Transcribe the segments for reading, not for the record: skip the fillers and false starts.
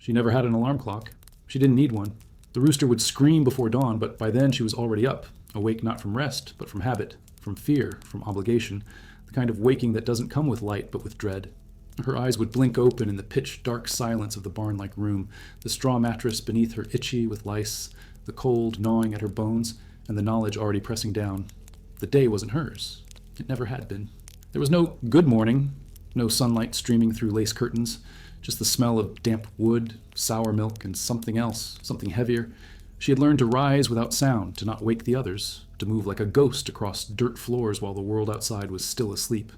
She never had an alarm clock. She didn't need one. The rooster would scream before dawn, but by then she was already up, awake not from rest, but from habit, from fear, from obligation, the kind of waking that doesn't come with light, but with dread. Her eyes would blink open in the pitch-dark silence of the barn-like room, the straw mattress beneath her itchy with lice, the cold gnawing at her bones, and the knowledge already pressing down. The day wasn't hers. It never had been. There was no good morning, no sunlight streaming through lace curtains, just the smell of damp wood, sour milk, and something else, something heavier. She had learned to rise without sound, to not wake the others, to move like a ghost across dirt floors while the world outside was still asleep.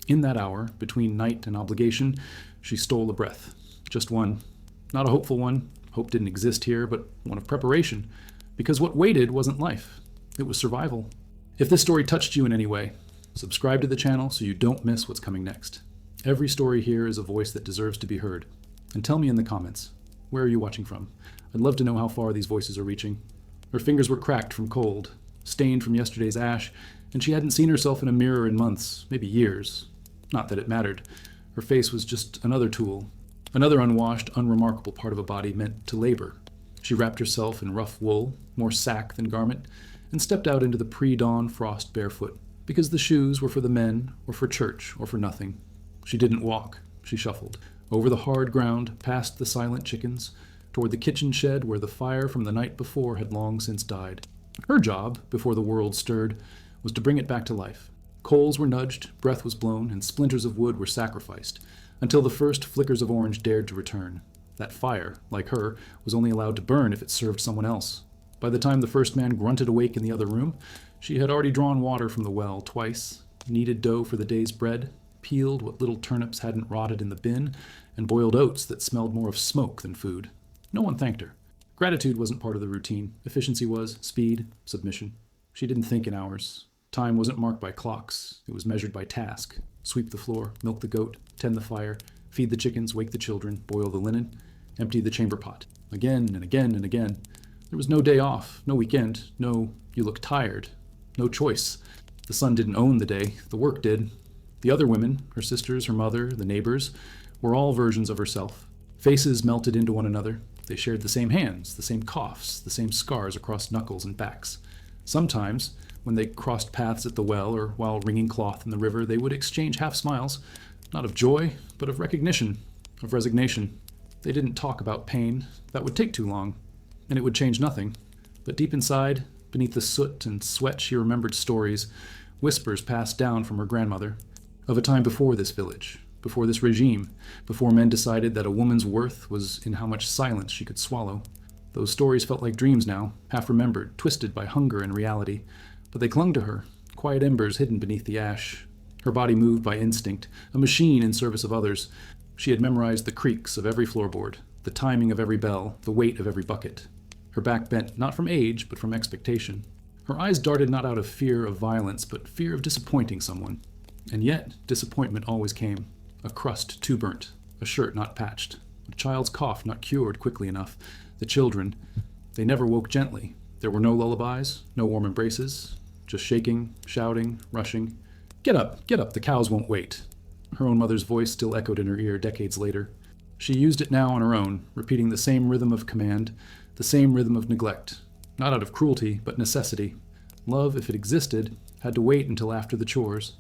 In that hour, between night and obligation, she stole a breath. Just one. Not a hopeful one. Hope didn't exist here, but one of preparation. Because what waited wasn't life. It was survival. If this story touched you in any way, subscribe to the channel so you don't miss what's coming next. Every story here is a voice that deserves to be heard. And tell me in the comments, where are you watching from? I'd love to know how far these voices are reaching. Her fingers were cracked from cold, stained from yesterday's ash, and she hadn't seen herself in a mirror in months, maybe years. Not that it mattered. Her face was just another tool, another unwashed, unremarkable part of a body meant to labor. She wrapped herself in rough wool, more sack than garment, and stepped out into the pre-dawn frost barefoot, because the shoes were for the men, or for church, or for nothing. She didn't walk. She shuffled. Over the hard ground, past the silent chickens, toward the kitchen shed where the fire from the night before had long since died. Her job, before the world stirred, was to bring it back to life. Coals were nudged, breath was blown, and splinters of wood were sacrificed, until the first flickers of orange dared to return. That fire, like her, was only allowed to burn if it served someone else. By the time the first man grunted awake in the other room, she had already drawn water from the well twice, kneaded dough for the day's bread, peeled what little turnips hadn't rotted in the bin, and boiled oats that smelled more of smoke than food. No one thanked her. Gratitude wasn't part of the routine. Efficiency was, speed, submission. She didn't think in hours. Time wasn't marked by clocks. It was measured by task. Sweep the floor, milk the goat, tend the fire, feed the chickens, wake the children, boil the linen, empty the chamber pot. Again and again and again. There was no day off, no weekend, no you look tired, no choice. The sun didn't own the day, the work did. The other women, her sisters, her mother, the neighbors, were all versions of herself. Faces melted into one another. They shared the same hands, the same coughs, the same scars across knuckles and backs. Sometimes, when they crossed paths at the well or while wringing cloth in the river, they would exchange half smiles, not of joy, but of recognition, of resignation. They didn't talk about pain. That would take too long, and it would change nothing. But deep inside, beneath the soot and sweat, she remembered stories, whispers passed down from her grandmother, of a time before this village, before this regime, before men decided that a woman's worth was in how much silence she could swallow. Those stories felt like dreams now, half-remembered, twisted by hunger and reality. But they clung to her, quiet embers hidden beneath the ash. Her body moved by instinct, a machine in service of others. She had memorized the creaks of every floorboard, the timing of every bell, the weight of every bucket. Her back bent not from age, but from expectation. Her eyes darted not out of fear of violence, but fear of disappointing someone. And yet, disappointment always came. A crust too burnt, a shirt not patched, a child's cough not cured quickly enough. The children, they never woke gently. There were no lullabies, no warm embraces, just shaking, shouting, rushing. Get up, the cows won't wait." Her own mother's voice still echoed in her ear decades later. She used it now on her own, repeating the same rhythm of command, the same rhythm of neglect, not out of cruelty, but necessity. Love, if it existed, had to wait until after the chores.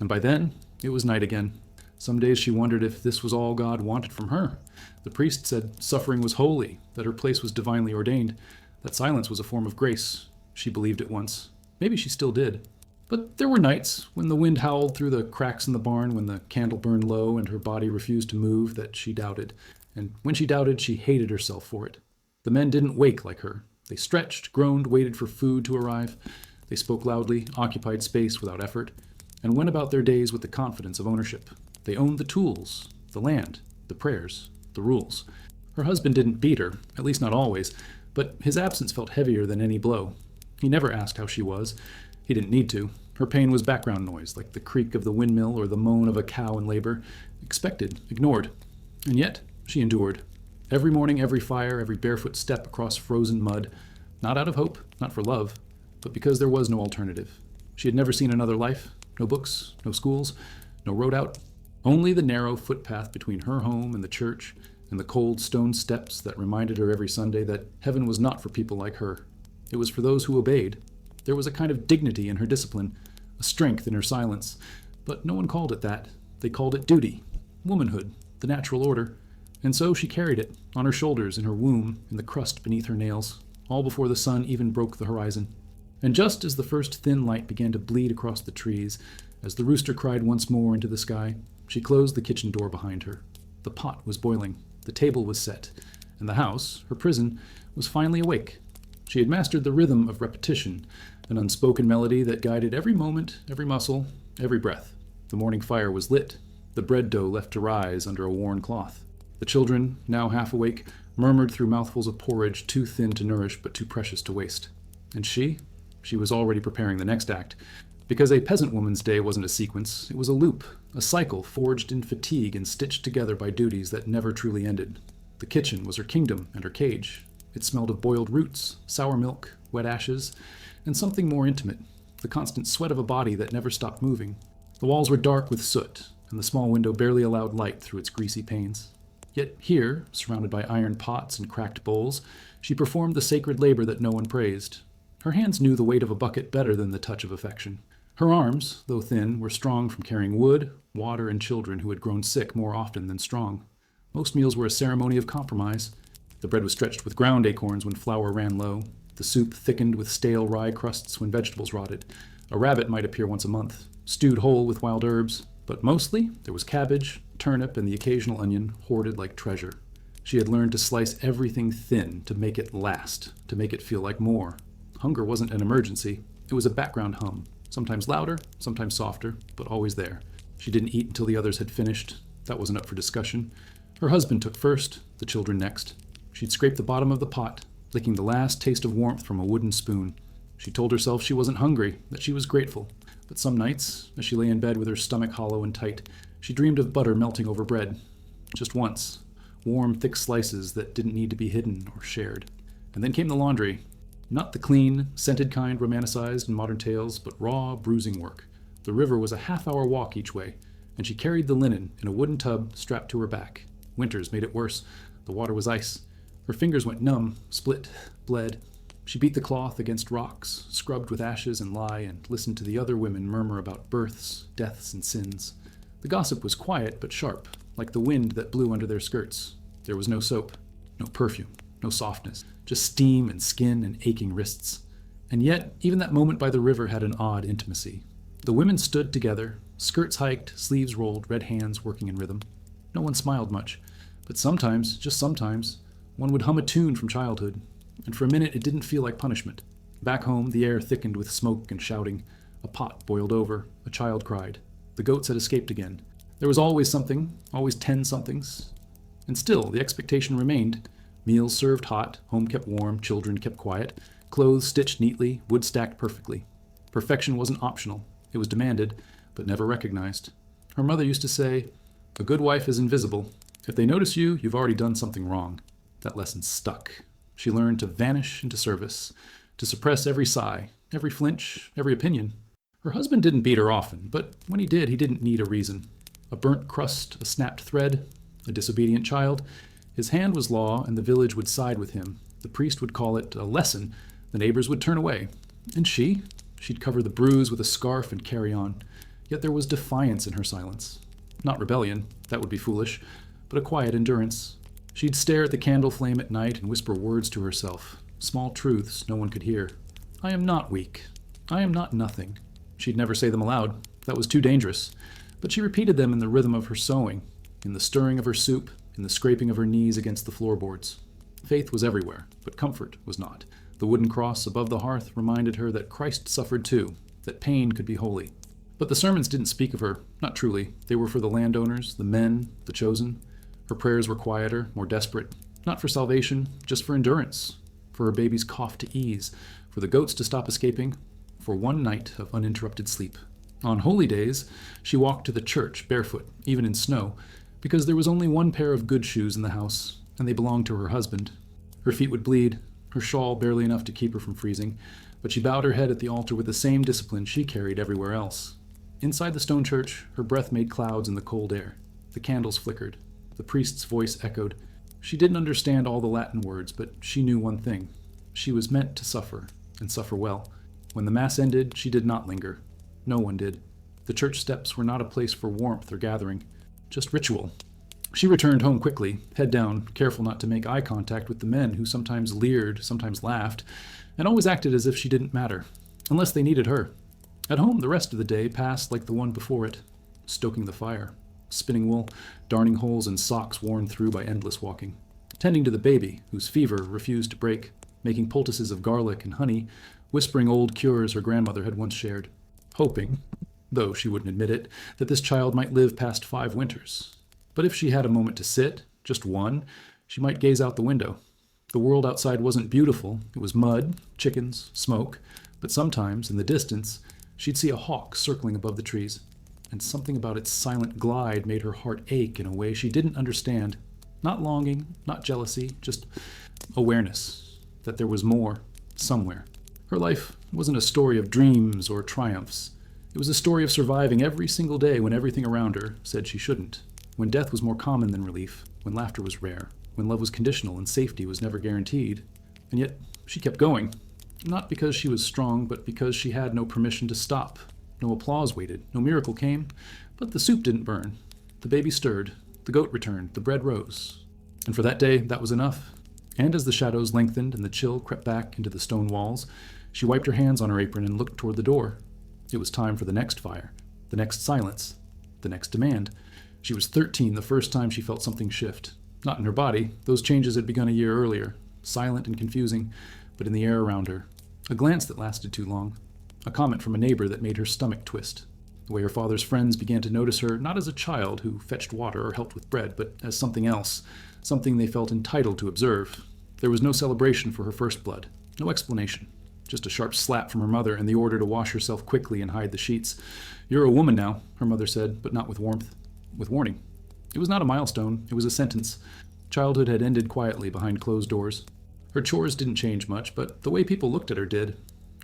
And by then, it was night again. Some days she wondered if this was all God wanted from her. The priest said suffering was holy, that her place was divinely ordained, that silence was a form of grace. She believed it once. Maybe she still did. But there were nights when the wind howled through the cracks in the barn, when the candle burned low and her body refused to move, that she doubted. And when she doubted, she hated herself for it. The men didn't wake like her. They stretched, groaned, waited for food to arrive. They spoke loudly, occupied space without effort, and went about their days with the confidence of ownership. They owned the tools, the land, the prayers, the rules. Her husband didn't beat her, at least not always, but his absence felt heavier than any blow. He never asked how she was. He didn't need to. Her pain was background noise, like the creak of the windmill or the moan of a cow in labor. Expected, ignored. And yet, she endured. Every morning, every fire, every barefoot step across frozen mud. Not out of hope, not for love, but because there was no alternative. She had never seen another life. No books, no schools, no road out. Only the narrow footpath between her home and the church, and the cold stone steps that reminded her every Sunday that heaven was not for people like her. It was for those who obeyed. There was a kind of dignity in her discipline, a strength in her silence, but no one called it that. They called it duty, womanhood, the natural order. And so she carried it, on her shoulders, in her womb, in the crust beneath her nails, all before the sun even broke the horizon. And just as the first thin light began to bleed across the trees, as the rooster cried once more into the sky, she closed the kitchen door behind her. The pot was boiling, the table was set, and the house, her prison, was finally awake. She had mastered the rhythm of repetition, an unspoken melody that guided every moment, every muscle, every breath. The morning fire was lit, the bread dough left to rise under a worn cloth. The children, now half awake, murmured through mouthfuls of porridge too thin to nourish but too precious to waste. And she was already preparing the next act, because a peasant woman's day wasn't a sequence, it was a loop, a cycle forged in fatigue and stitched together by duties that never truly ended. The kitchen was her kingdom and her cage. It smelled of boiled roots, sour milk, wet ashes, and something more intimate, the constant sweat of a body that never stopped moving. The walls were dark with soot, and the small window barely allowed light through its greasy panes. Yet here, surrounded by iron pots and cracked bowls, she performed the sacred labor that no one praised. Her hands knew the weight of a bucket better than the touch of affection. Her arms, though thin, were strong from carrying wood, water, and children who had grown sick more often than strong. Most meals were a ceremony of compromise. The bread was stretched with ground acorns when flour ran low. The soup thickened with stale rye crusts when vegetables rotted. A rabbit might appear once a month, stewed whole with wild herbs, but mostly there was cabbage, turnip, and the occasional onion, hoarded like treasure. She had learned to slice everything thin to make it last, to make it feel like more. Hunger wasn't an emergency. It was a background hum, sometimes louder, sometimes softer, but always there. She didn't eat until the others had finished. That wasn't up for discussion. Her husband took first, the children next. She'd scrape the bottom of the pot, licking the last taste of warmth from a wooden spoon. She told herself she wasn't hungry, that she was grateful. But some nights, as she lay in bed with her stomach hollow and tight, she dreamed of butter melting over bread. Just once. Warm, thick slices that didn't need to be hidden or shared. And then came the laundry. Not the clean, scented kind romanticized in modern tales, but raw, bruising work. The river was a half-hour walk each way, and she carried the linen in a wooden tub strapped to her back. Winters made it worse. The water was ice. Her fingers went numb, split, bled. She beat the cloth against rocks, scrubbed with ashes and lye, and listened to the other women murmur about births, deaths, and sins. The gossip was quiet but sharp, like the wind that blew under their skirts. There was no soap, no perfume, no softness, just steam and skin and aching wrists. And yet, even that moment by the river had an odd intimacy. The women stood together, skirts hiked, sleeves rolled, red hands working in rhythm. No one smiled much, but sometimes, just sometimes, one would hum a tune from childhood, and for a minute it didn't feel like punishment. Back home, the air thickened with smoke and shouting. A pot boiled over, a child cried. The goats had escaped again. There was always something, always 10 somethings. And still, the expectation remained. Meals served hot, home kept warm, children kept quiet, clothes stitched neatly, wood stacked perfectly. Perfection wasn't optional. It was demanded, but never recognized. Her mother used to say, "A good wife is invisible. If they notice you, you've already done something wrong." That lesson stuck. She learned to vanish into service, to suppress every sigh, every flinch, every opinion. Her husband didn't beat her often, but when he did, he didn't need a reason. A burnt crust, a snapped thread, a disobedient child. His hand was law, and the village would side with him. The priest would call it a lesson. The neighbors would turn away. And she'd cover the bruise with a scarf and carry on. Yet there was defiance in her silence. Not rebellion, that would be foolish, but a quiet endurance. She'd stare at the candle flame at night and whisper words to herself, small truths no one could hear. "I am not weak. I am not nothing." She'd never say them aloud. That was too dangerous. But she repeated them in the rhythm of her sewing, in the stirring of her soup, in the scraping of her knees against the floorboards. Faith was everywhere, but comfort was not. The wooden cross above the hearth reminded her that Christ suffered too, that pain could be holy. But the sermons didn't speak of her, not truly. They were for the landowners, the men, the chosen. Her prayers were quieter, more desperate, not for salvation, just for endurance, for her baby's cough to ease, for the goats to stop escaping, for one night of uninterrupted sleep. On holy days, she walked to the church barefoot, even in snow, because there was only one pair of good shoes in the house, and they belonged to her husband. Her feet would bleed, her shawl barely enough to keep her from freezing, but she bowed her head at the altar with the same discipline she carried everywhere else. Inside the stone church, her breath made clouds in the cold air. The candles flickered. The priest's voice echoed, She didn't understand all the Latin words, but she knew one thing. She was meant to suffer, and suffer well. When the Mass ended, she did not linger. No one did. The church steps were not a place for warmth or gathering, just ritual. She returned home quickly, head down, careful not to make eye contact with the men who sometimes leered, sometimes laughed, and always acted as if she didn't matter, unless they needed her. At home, the rest of the day passed like the one before it, stoking the fire, spinning wool, darning holes in socks worn through by endless walking, tending to the baby, whose fever refused to break, making poultices of garlic and honey, whispering old cures her grandmother had once shared, hoping, though she wouldn't admit it, that this child might live past 5 winters. But if she had a moment to sit, just one, she might gaze out the window. The world outside wasn't beautiful. It was mud, chickens, smoke, but sometimes, in the distance, she'd see a hawk circling above the trees, and something about its silent glide made her heart ache in a way she didn't understand. Not longing, not jealousy, just awareness that there was more, somewhere. Her life wasn't a story of dreams or triumphs. It was a story of surviving every single day when everything around her said she shouldn't, when death was more common than relief, when laughter was rare, when love was conditional and safety was never guaranteed. And yet, she kept going. Not because she was strong, but because she had no permission to stop. No applause waited, no miracle came, but the soup didn't burn. The baby stirred, the goat returned, the bread rose. And for that day, that was enough. And as the shadows lengthened and the chill crept back into the stone walls, she wiped her hands on her apron and looked toward the door. It was time for the next fire, the next silence, the next demand. She was 13 the first time she felt something shift. Not in her body. Those changes had begun a year earlier, silent and confusing, but in the air around her. A glance that lasted too long. A comment from a neighbor that made her stomach twist. The way her father's friends began to notice her not as a child who fetched water or helped with bread, but as something else, something they felt entitled to observe. There was no celebration for her first blood, no explanation. Just a sharp slap from her mother and the order to wash herself quickly and hide the sheets. "You're a woman now," her mother said, but not with warmth. With warning. It was not a milestone, it was a sentence. Childhood had ended quietly behind closed doors. Her chores didn't change much, but the way people looked at her did.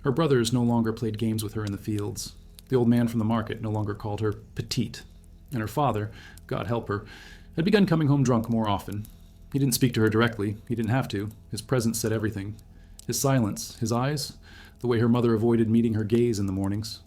Her brothers no longer played games with her in the fields. The old man from the market no longer called her petite. And her father, God help her, had begun coming home drunk more often. He didn't speak to her directly, he didn't have to. His presence said everything. His silence, his eyes, the way her mother avoided meeting her gaze in the mornings.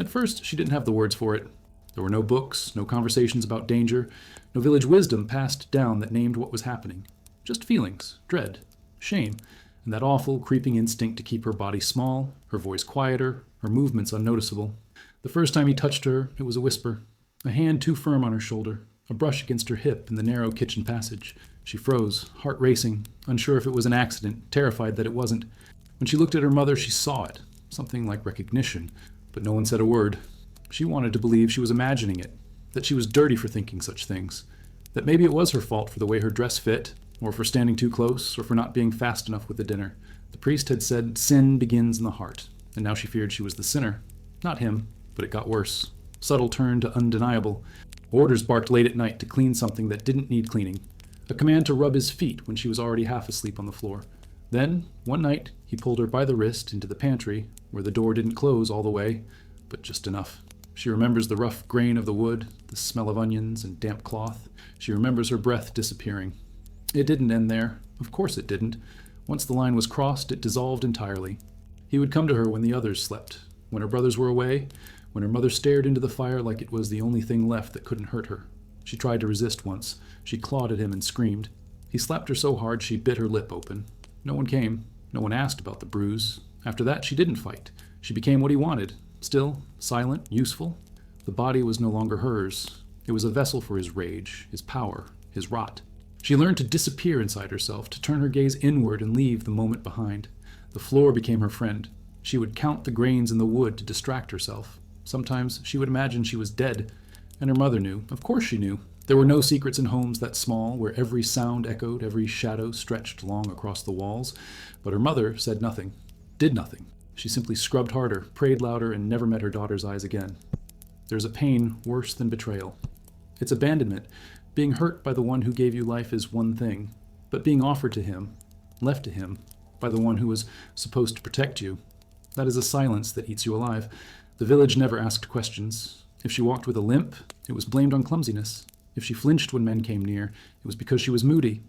At first, she didn't have the words for it. There were no books, no conversations about danger, no village wisdom passed down that named what was happening. Just feelings, dread, shame, and that awful, creeping instinct to keep her body small, her voice quieter, her movements unnoticeable. The first time he touched her, it was a whisper, a hand too firm on her shoulder, a brush against her hip in the narrow kitchen passage. She froze, heart racing, unsure if it was an accident, terrified that it wasn't. When she looked at her mother, she saw it, something like recognition, but no one said a word. She wanted to believe she was imagining it, that she was dirty for thinking such things, that maybe it was her fault for the way her dress fit, or for standing too close, or for not being fast enough with the dinner. The priest had said sin begins in the heart, and now she feared she was the sinner. Not him, but it got worse. Subtle turn to undeniable. Orders barked late at night to clean something that didn't need cleaning. A command to rub his feet when she was already half asleep on the floor. Then, one night, he pulled her by the wrist into the pantry, where the door didn't close all the way, but just enough. She remembers the rough grain of the wood, the smell of onions and damp cloth. She remembers her breath disappearing. It didn't end there. Of course it didn't. Once the line was crossed, it dissolved entirely. He would come to her when the others slept, when her brothers were away, when her mother stared into the fire like it was the only thing left that couldn't hurt her. She tried to resist once. She clawed at him and screamed. He slapped her so hard she bit her lip open. No one came. No one asked about the bruise. After that, she didn't fight. She became what he wanted. Still, silent, useful. The body was no longer hers. It was a vessel for his rage, his power, his rot. She learned to disappear inside herself, to turn her gaze inward and leave the moment behind. The floor became her friend. She would count the grains in the wood to distract herself. Sometimes she would imagine she was dead. And her mother knew. Of course she knew. There were no secrets in homes that small, where every sound echoed, every shadow stretched long across the walls. But her mother said nothing, did nothing. She simply scrubbed harder, prayed louder, and never met her daughter's eyes again. There's a pain worse than betrayal. It's abandonment. Being hurt by the one who gave you life is one thing, but being offered to him, left to him, by the one who was supposed to protect you, that is a silence that eats you alive. The village never asked questions. If she walked with a limp, it was blamed on clumsiness. If she flinched when men came near, it was because she was moody.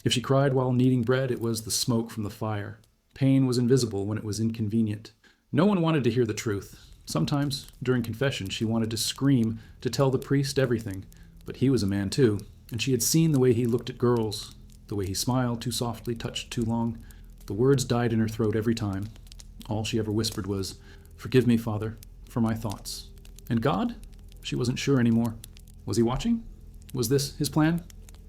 If she cried while kneading bread, it was the smoke from the fire. Pain was invisible when it was inconvenient. No one wanted to hear the truth. Sometimes, during confession, she wanted to scream, to tell the priest everything. But he was a man too, and she had seen the way he looked at girls, the way he smiled too softly, touched too long. The words died in her throat every time. All she ever whispered was, "Forgive me, Father, for my thoughts." And God? She wasn't sure anymore. Was he watching? Was this his plan?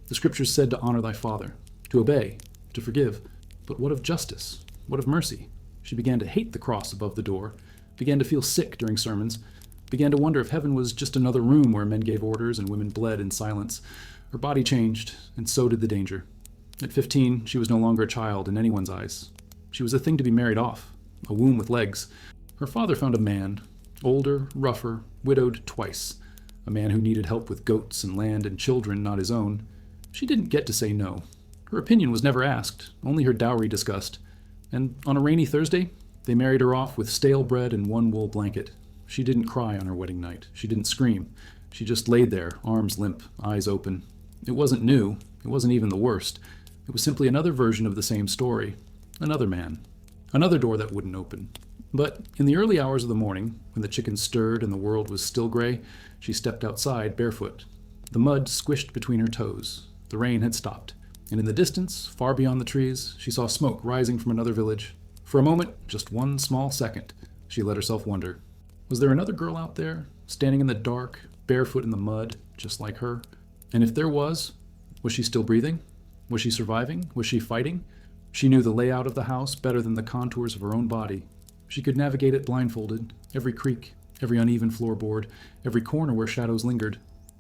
The scriptures said to honor thy father, to obey, to forgive. But what of justice? What of mercy? She began to hate the cross above the door, began to feel sick during sermons, began to wonder if heaven was just another room where men gave orders and women bled in silence. Her body changed, and so did the danger. At 15, she was no longer a child in anyone's eyes. She was a thing to be married off, a womb with legs. Her father found a man, older, rougher, widowed twice, a man who needed help with goats and land and children not his own. She didn't get to say no. Her opinion was never asked, only her dowry discussed. And on a rainy Thursday, they married her off with stale bread and one wool blanket. She didn't cry on her wedding night. She didn't scream. She just laid there, arms limp, eyes open. It wasn't new. It wasn't even the worst. It was simply another version of the same story. Another man. Another door that wouldn't open. But in the early hours of the morning, when the chickens stirred and the world was still gray, she stepped outside barefoot. The mud squished between her toes. The rain had stopped. And in the distance, far beyond the trees, she saw smoke rising from another village. For a moment, just one small second, she let herself wonder. Was there another girl out there, standing in the dark, barefoot in the mud, just like her? And if there was she still breathing? Was she surviving? Was she fighting? She knew the layout of the house better than the contours of her own body. She could navigate it blindfolded, every creak, every uneven floorboard, every corner where shadows lingered.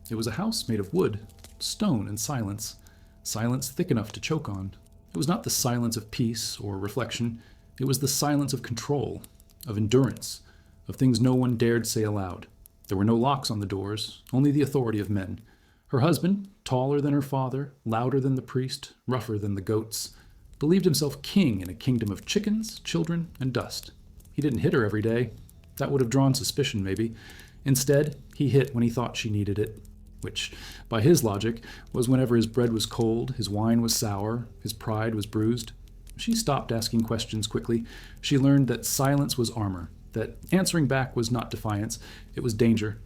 It was a house made of wood, stone, and silence. Silence thick enough to choke on. It was not the silence of peace or reflection. It was the silence of control, of endurance, of things no one dared say aloud. There were no locks on the doors, only the authority of men. Her husband, taller than her father, louder than the priest, rougher than the goats, believed himself king in a kingdom of chickens, children, and dust. He didn't hit her every day. That would have drawn suspicion, maybe. Instead, he hit when he thought she needed it, which, by his logic, was whenever his bread was cold, his wine was sour, his pride was bruised. She stopped asking questions quickly. She learned that silence was armor, that answering back was not defiance, it was danger.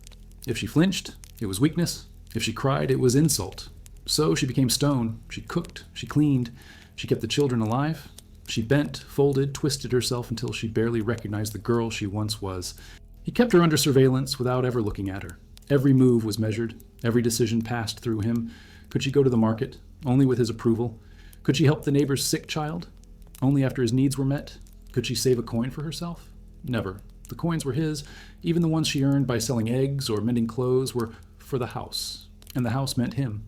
If she flinched, it was weakness. If she cried, it was insult. So she became stone. She cooked. She cleaned. She kept the children alive. She bent, folded, twisted herself until she barely recognized the girl she once was. He kept her under surveillance without ever looking at her. Every move was measured. Every decision passed through him. Could she go to the market? Only with his approval. Could she help the neighbor's sick child? Only after his needs were met. Could she save a coin for herself? Never. The coins were his. Even the ones she earned by selling eggs or mending clothes were for the house. And the house meant him.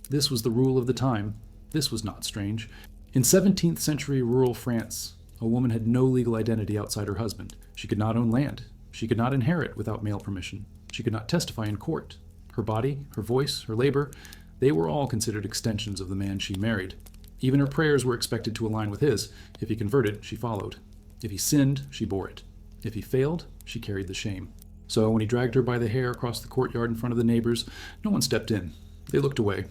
This was the rule of the time. This was not strange. In 17th century rural France, a woman had no legal identity outside her husband. She could not own land. She could not inherit without male permission. She could not testify in court. Her body, her voice, her labor, they were all considered extensions of the man she married. Even her prayers were expected to align with his. If he converted, she followed. If he sinned, she bore it. If he failed, she carried the shame. So when he dragged her by the hair across the courtyard in front of the neighbors, no one stepped in. They looked away.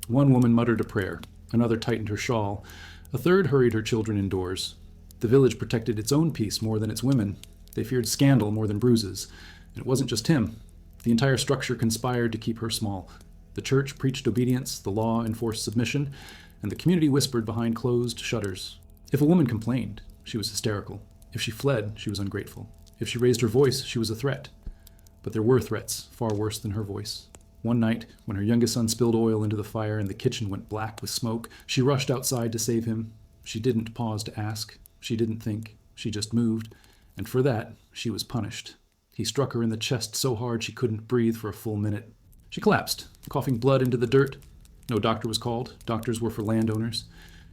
One woman muttered a prayer. Another tightened her shawl. A third hurried her children indoors. The village protected its own peace more than its women. They feared scandal more than bruises. And it wasn't just him. The entire structure conspired to keep her small. The church preached obedience, the law enforced submission, and the community whispered behind closed shutters. If a woman complained, she was hysterical. If she fled, she was ungrateful. If she raised her voice, she was a threat. But there were threats far worse than her voice. One night, when her youngest son spilled oil into the fire and the kitchen went black with smoke, she rushed outside to save him. She didn't pause to ask. She didn't think. She just moved. And for that, she was punished. He struck her in the chest so hard she couldn't breathe for a full minute. She collapsed, coughing blood into the dirt. No doctor was called. Doctors were for landowners.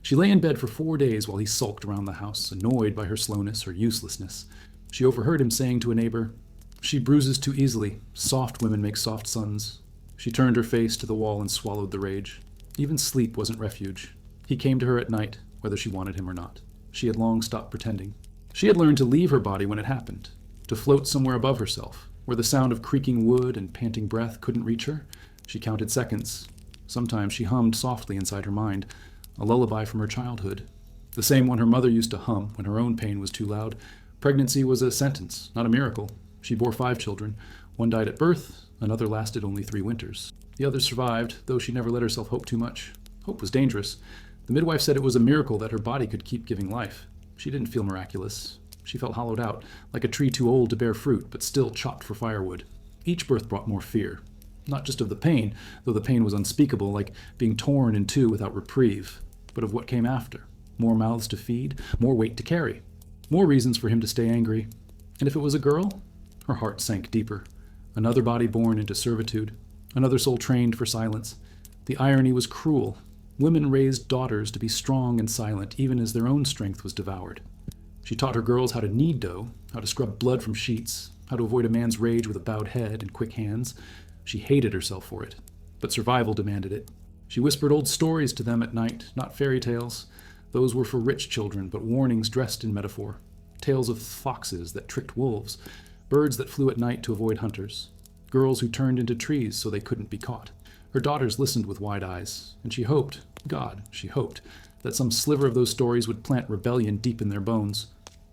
She lay in bed for 4 days while he sulked around the house, annoyed by her slowness, her uselessness. She overheard him saying to a neighbor, "She bruises too easily. Soft women make soft sons." She turned her face to the wall and swallowed the rage. Even sleep wasn't refuge. He came to her at night, whether she wanted him or not. She had long stopped pretending. She had learned to leave her body when it happened, to float somewhere above herself, where the sound of creaking wood and panting breath couldn't reach her. She counted seconds. Sometimes she hummed softly inside her mind, a lullaby from her childhood, the same one her mother used to hum when her own pain was too loud. Pregnancy was a sentence, not a miracle. She bore 5 children. One died at birth, another lasted only 3 winters. The others survived, though she never let herself hope too much. Hope was dangerous. The midwife said it was a miracle that her body could keep giving life. She didn't feel miraculous. She felt hollowed out, like a tree too old to bear fruit, but still chopped for firewood. Each birth brought more fear. Not just of the pain, though the pain was unspeakable, like being torn in two without reprieve, but of what came after. More mouths to feed, more weight to carry. More reasons for him to stay angry. And if it was a girl, her heart sank deeper. Another body born into servitude. Another soul trained for silence. The irony was cruel. Women raised daughters to be strong and silent, even as their own strength was devoured. She taught her girls how to knead dough, how to scrub blood from sheets, how to avoid a man's rage with a bowed head and quick hands. She hated herself for it, but survival demanded it. She whispered old stories to them at night, not fairy tales. Those were for rich children, but warnings dressed in metaphor. Tales of foxes that tricked wolves, birds that flew at night to avoid hunters, girls who turned into trees so they couldn't be caught. Her daughters listened with wide eyes, and she hoped, she hoped, that some sliver of those stories would plant rebellion deep in their bones.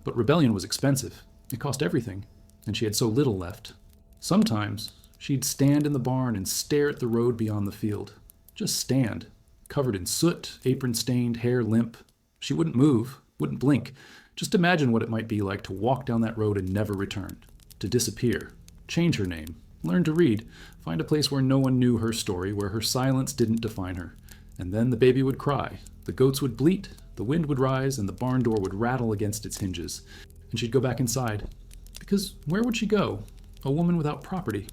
But rebellion was expensive. It cost everything, and she had so little left. Sometimes she'd stand in the barn and stare at the road beyond the field. Just stand, covered in soot, apron-stained, hair limp. She wouldn't move, wouldn't blink. Just imagine what it might be like to walk down that road and never return. To disappear. Change her name. Learn to read. Find a place where no one knew her story, where her silence didn't define her. And then the baby would cry. The goats would bleat. The wind would rise, and the barn door would rattle against its hinges. And she'd go back inside. Because where would she go? A woman without property,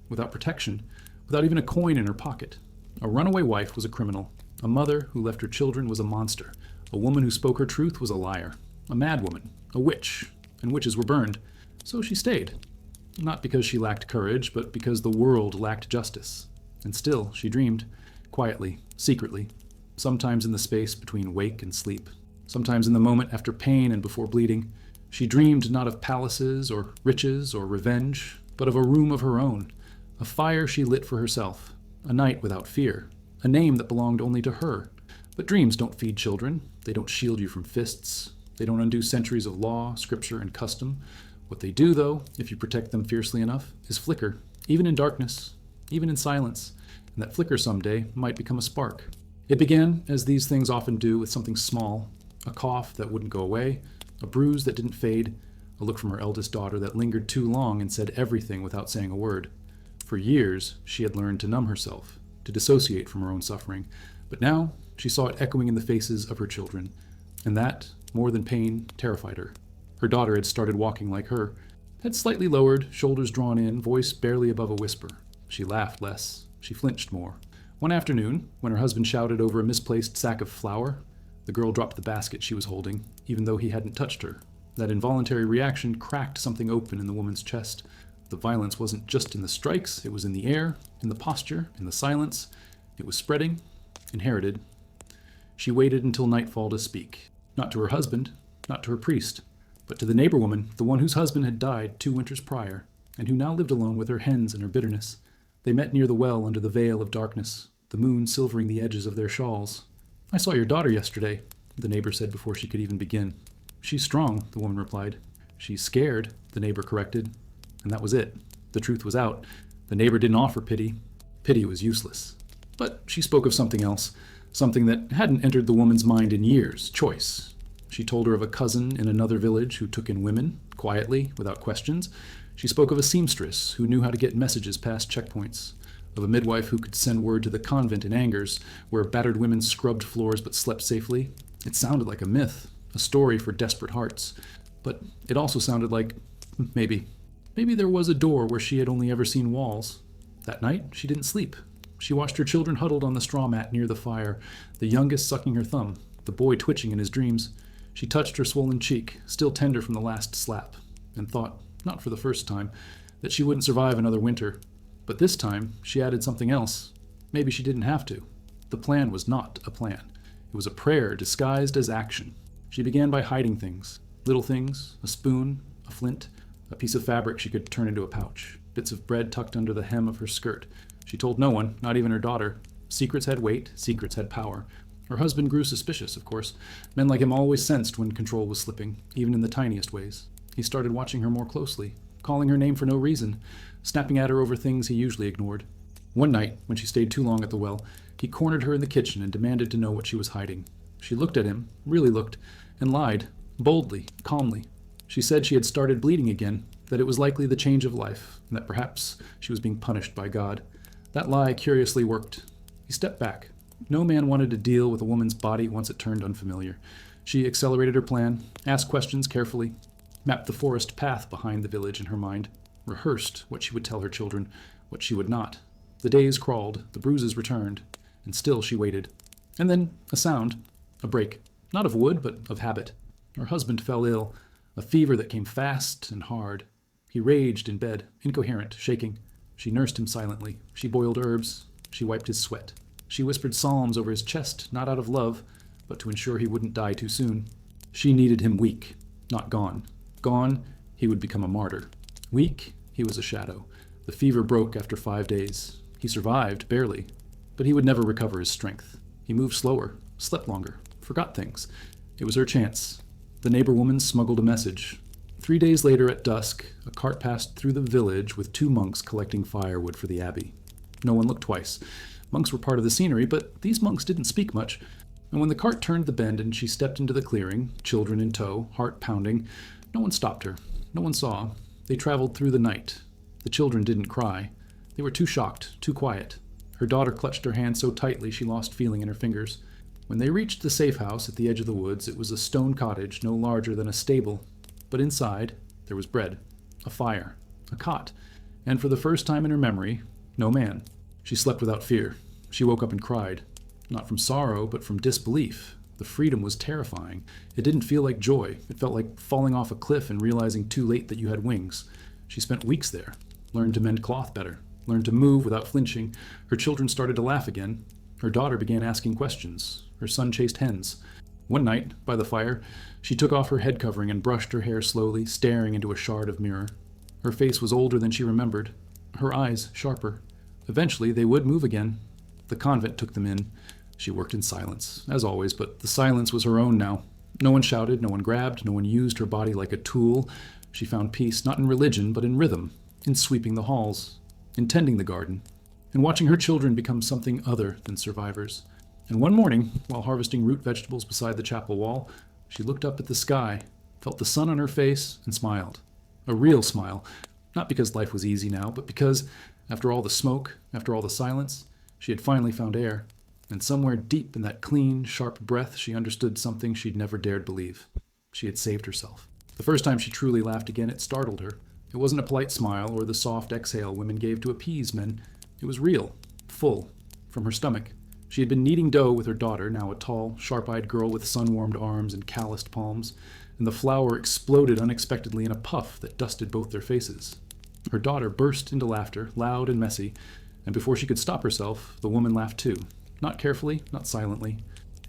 without protection, without even a coin in her pocket. A runaway wife was a criminal. A mother who left her children was a monster. A woman who spoke her truth was a liar. A madwoman. A witch. And witches were burned. So she stayed. Not because she lacked courage, but because the world lacked justice. And still, she dreamed. Quietly, secretly. Sometimes in the space between wake and sleep. Sometimes in the moment after pain and before bleeding. She dreamed not of palaces or riches or revenge, but of a room of her own. A fire she lit for herself. A night without fear. A name that belonged only to her. But dreams don't feed children. They don't shield you from fists. They don't undo centuries of law, scripture, and custom. What they do, though, if you protect them fiercely enough, is flicker, even in darkness, even in silence, and that flicker someday might become a spark. It began, as these things often do, with something small, a cough that wouldn't go away, a bruise that didn't fade, a look from her eldest daughter that lingered too long and said everything without saying a word. For years, she had learned to numb herself, to dissociate from her own suffering, but now she saw it echoing in the faces of her children, and that, more than pain, terrified her. Her daughter had started walking like her, head slightly lowered, shoulders drawn in, voice barely above a whisper. She laughed less. She flinched more. One afternoon, when her husband shouted over a misplaced sack of flour, the girl dropped the basket she was holding, even though he hadn't touched her. That involuntary reaction cracked something open in the woman's chest. The violence wasn't just in the strikes, it was in the air, in the posture, in the silence. It was spreading, inherited. She waited until nightfall to speak. Not to her husband, not to her priest, but to the neighbor woman, the one whose husband had died 2 winters prior, and who now lived alone with her hens and her bitterness. They met near the well under the veil of darkness, the moon silvering the edges of their shawls. "I saw your daughter yesterday," the neighbor said before she could even begin. "She's strong," the woman replied. "She's scared," the neighbor corrected. And that was it. The truth was out. The neighbor didn't offer pity. Pity was useless. But she spoke of something else, something that hadn't entered the woman's mind in years, choice. She told her of a cousin in another village who took in women, quietly, without questions. She spoke of a seamstress who knew how to get messages past checkpoints, of a midwife who could send word to the convent in Angers, where battered women scrubbed floors but slept safely. It sounded like a myth, a story for desperate hearts. But it also sounded like, maybe there was a door where she had only ever seen walls. That night, she didn't sleep. She watched her children huddled on the straw mat near the fire, the youngest sucking her thumb, the boy twitching in his dreams. She touched her swollen cheek, still tender from the last slap, and thought, not for the first time, that she wouldn't survive another winter. But this time, she added something else. Maybe she didn't have to. The plan was not a plan. It was a prayer disguised as action. She began by hiding things. Little things, a spoon, a flint, a piece of fabric she could turn into a pouch, bits of bread tucked under the hem of her skirt. She told no one, not even her daughter. Secrets had weight, secrets had power. Her husband grew suspicious, of course. Men like him always sensed when control was slipping, even in the tiniest ways. He started watching her more closely, calling her name for no reason, snapping at her over things he usually ignored. One night, when she stayed too long at the well, he cornered her in the kitchen and demanded to know what she was hiding. She looked at him, really looked, and lied, boldly, calmly. She said she had started bleeding again, that it was likely the change of life, and that perhaps she was being punished by God. That lie curiously worked. He stepped back. No man wanted to deal with a woman's body once it turned unfamiliar. She accelerated her plan, asked questions carefully, mapped the forest path behind the village in her mind, rehearsed what she would tell her children, what she would not. The days crawled, the bruises returned, and still she waited. And then a sound, a break, not of wood, but of habit. Her husband fell ill, a fever that came fast and hard. He raged in bed, incoherent, shaking. She nursed him silently. She boiled herbs. She wiped his sweat. She whispered psalms over his chest, not out of love, but to ensure he wouldn't die too soon. She needed him weak, not gone. Gone, he would become a martyr. Weak, he was a shadow. The fever broke after 5 days. He survived, barely, but he would never recover his strength. He moved slower, slept longer, forgot things. It was her chance. The neighbor woman smuggled a message. 3 days later at dusk, a cart passed through the village with 2 monks collecting firewood for the abbey. No one looked twice. Monks were part of the scenery, but these monks didn't speak much. And when the cart turned the bend and she stepped into the clearing, children in tow, heart pounding, no one stopped her. No one saw. They traveled through the night. The children didn't cry. They were too shocked, too quiet. Her daughter clutched her hand so tightly she lost feeling in her fingers. When they reached the safe house at the edge of the woods, it was a stone cottage no larger than a stable. But inside, there was bread, a fire, a cot, and for the first time in her memory, no man. She slept without fear. She woke up and cried. Not from sorrow, but from disbelief. The freedom was terrifying. It didn't feel like joy. It felt like falling off a cliff and realizing too late that you had wings. She spent weeks there, learned to mend cloth better, learned to move without flinching. Her children started to laugh again. Her daughter began asking questions. Her son chased hens. One night, by the fire, she took off her head covering and brushed her hair slowly, staring into a shard of mirror. Her face was older than she remembered, her eyes sharper. Eventually, they would move again. The convent took them in. She worked in silence, as always, but the silence was her own now. No one shouted, no one grabbed, no one used her body like a tool. She found peace not in religion, but in rhythm, in sweeping the halls, in tending the garden, in watching her children become something other than survivors. And one morning, while harvesting root vegetables beside the chapel wall, she looked up at the sky, felt the sun on her face, and smiled. A real smile, not because life was easy now, but because, after all the smoke, after all the silence, she had finally found air. And somewhere deep in that clean, sharp breath, she understood something she'd never dared believe. She had saved herself. The first time she truly laughed again, it startled her. It wasn't a polite smile or the soft exhale women gave to appease men. It was real, full, from her stomach. She had been kneading dough with her daughter, now a tall, sharp-eyed girl with sun-warmed arms and calloused palms, and the flour exploded unexpectedly in a puff that dusted both their faces. Her daughter burst into laughter, loud and messy, and before she could stop herself, the woman laughed too. Not carefully, not silently.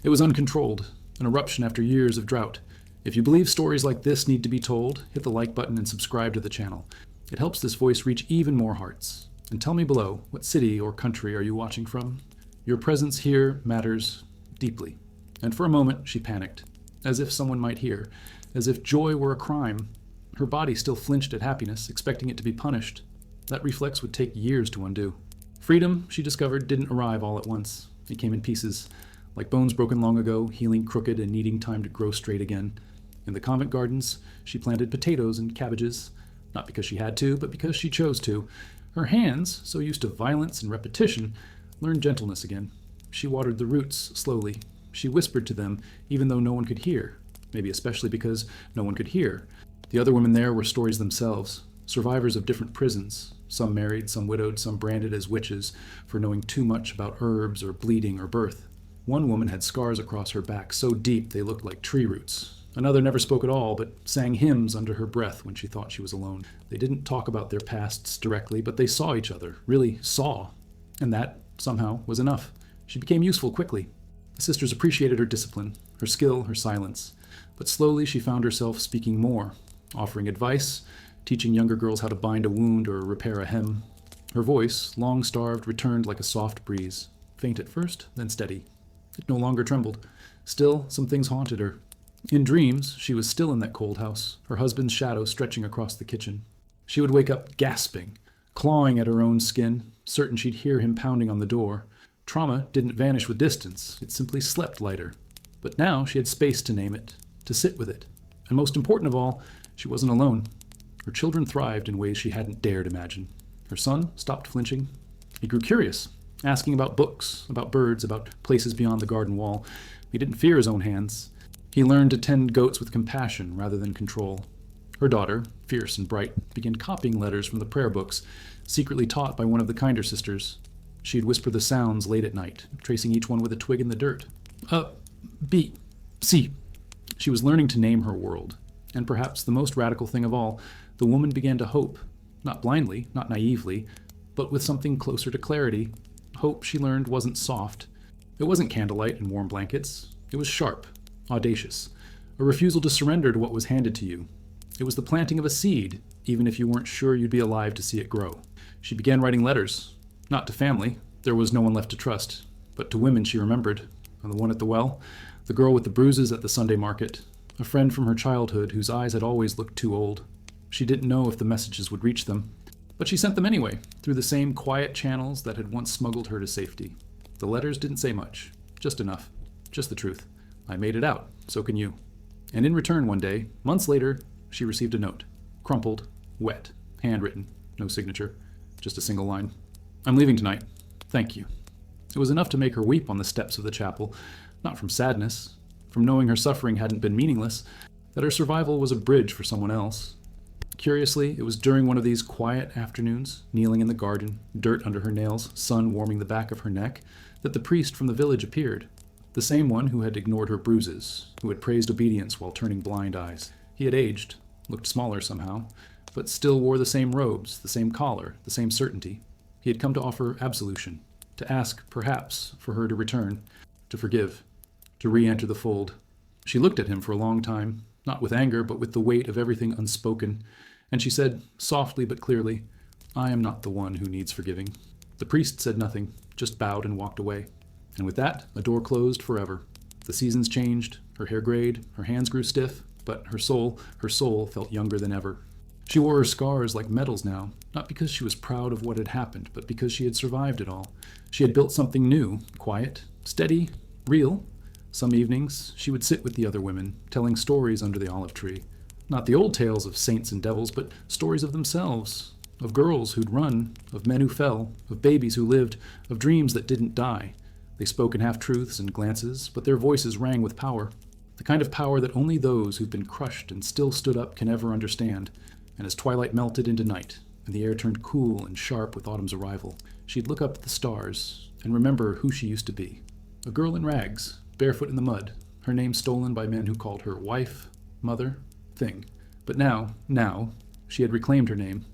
It was uncontrolled, an eruption after years of drought. If you believe stories like this need to be told, hit the like button and subscribe to the channel. It helps this voice reach even more hearts. And tell me below, what city or country are you watching from? Your presence here matters deeply. And for a moment, she panicked, as if someone might hear, as if joy were a crime. Her body still flinched at happiness, expecting it to be punished. That reflex would take years to undo. Freedom, she discovered, didn't arrive all at once. It came in pieces, like bones broken long ago, healing crooked and needing time to grow straight again. In the convent gardens, she planted potatoes and cabbages, not because she had to, but because she chose to. Her hands, so used to violence and repetition, learned gentleness again. She watered the roots slowly. She whispered to them, even though no one could hear, maybe especially because no one could hear. The other women there were stories themselves, survivors of different prisons, some married, some widowed, some branded as witches for knowing too much about herbs or bleeding or birth. One woman had scars across her back so deep they looked like tree roots. Another never spoke at all, but sang hymns under her breath when she thought she was alone. They didn't talk about their pasts directly, but they saw each other, really saw. And that, somehow, was enough. She became useful quickly. The sisters appreciated her discipline, her skill, her silence. But slowly she found herself speaking more, offering advice, teaching younger girls how to bind a wound or repair a hem. Her voice, long starved, returned like a soft breeze, faint at first, then steady. It no longer trembled. Still, some things haunted her. In dreams, she was still in that cold house, her husband's shadow stretching across the kitchen. She would wake up gasping, clawing at her own skin, certain she'd hear him pounding on the door. Trauma didn't vanish with distance, it simply slept lighter. But now she had space to name it, to sit with it. And most important of all, she wasn't alone. Her children thrived in ways she hadn't dared imagine. Her son stopped flinching. He grew curious, asking about books, about birds, about places beyond the garden wall. He didn't fear his own hands. He learned to tend goats with compassion rather than control. Her daughter, fierce and bright, began copying letters from the prayer books, secretly taught by one of the kinder sisters. She'd whisper the sounds late at night, tracing each one with a twig in the dirt. B, C. She was learning to name her world. And perhaps the most radical thing of all, the woman began to hope, not blindly, not naively, but with something closer to clarity. Hope, she learned, wasn't soft. It wasn't candlelight and warm blankets. It was sharp, audacious, a refusal to surrender to what was handed to you. It was the planting of a seed, even if you weren't sure you'd be alive to see it grow. She began writing letters, not to family. There was no one left to trust, but to women she remembered. And the one at the well, the girl with the bruises at the Sunday market, a friend from her childhood whose eyes had always looked too old. She didn't know if the messages would reach them, but she sent them anyway, through the same quiet channels that had once smuggled her to safety. The letters didn't say much, just enough, just the truth. I made it out, so can you. And in return one day, months later, she received a note. Crumpled, wet, handwritten, no signature, just a single line. I'm leaving tonight. Thank you. It was enough to make her weep on the steps of the chapel, not from sadness, from knowing her suffering hadn't been meaningless, that her survival was a bridge for someone else. Curiously, it was during one of these quiet afternoons, kneeling in the garden, dirt under her nails, sun warming the back of her neck, that the priest from the village appeared. The same one who had ignored her bruises, who had praised obedience while turning blind eyes. He had aged, looked smaller somehow, but still wore the same robes, the same collar, the same certainty. He had come to offer absolution, to ask, perhaps, for her to return, to forgive, to re-enter the fold. She looked at him for a long time, not with anger, but with the weight of everything unspoken, and she said, softly but clearly, I am not the one who needs forgiving. The priest said nothing, just bowed and walked away. And with that, a door closed forever. The seasons changed, her hair grayed, her hands grew stiff, but her soul felt younger than ever. She wore her scars like medals now, not because she was proud of what had happened, but because she had survived it all. She had built something new, quiet, steady, real. Some evenings, she would sit with the other women, telling stories under the olive tree. Not the old tales of saints and devils, but stories of themselves, of girls who'd run, of men who fell, of babies who lived, of dreams that didn't die. They spoke in half-truths and glances, but their voices rang with power. The kind of power that only those who've been crushed and still stood up can ever understand. And as twilight melted into night, and the air turned cool and sharp with autumn's arrival, she'd look up at the stars and remember who she used to be. A girl in rags, barefoot in the mud, her name stolen by men who called her wife, mother, thing. But now, she had reclaimed her name.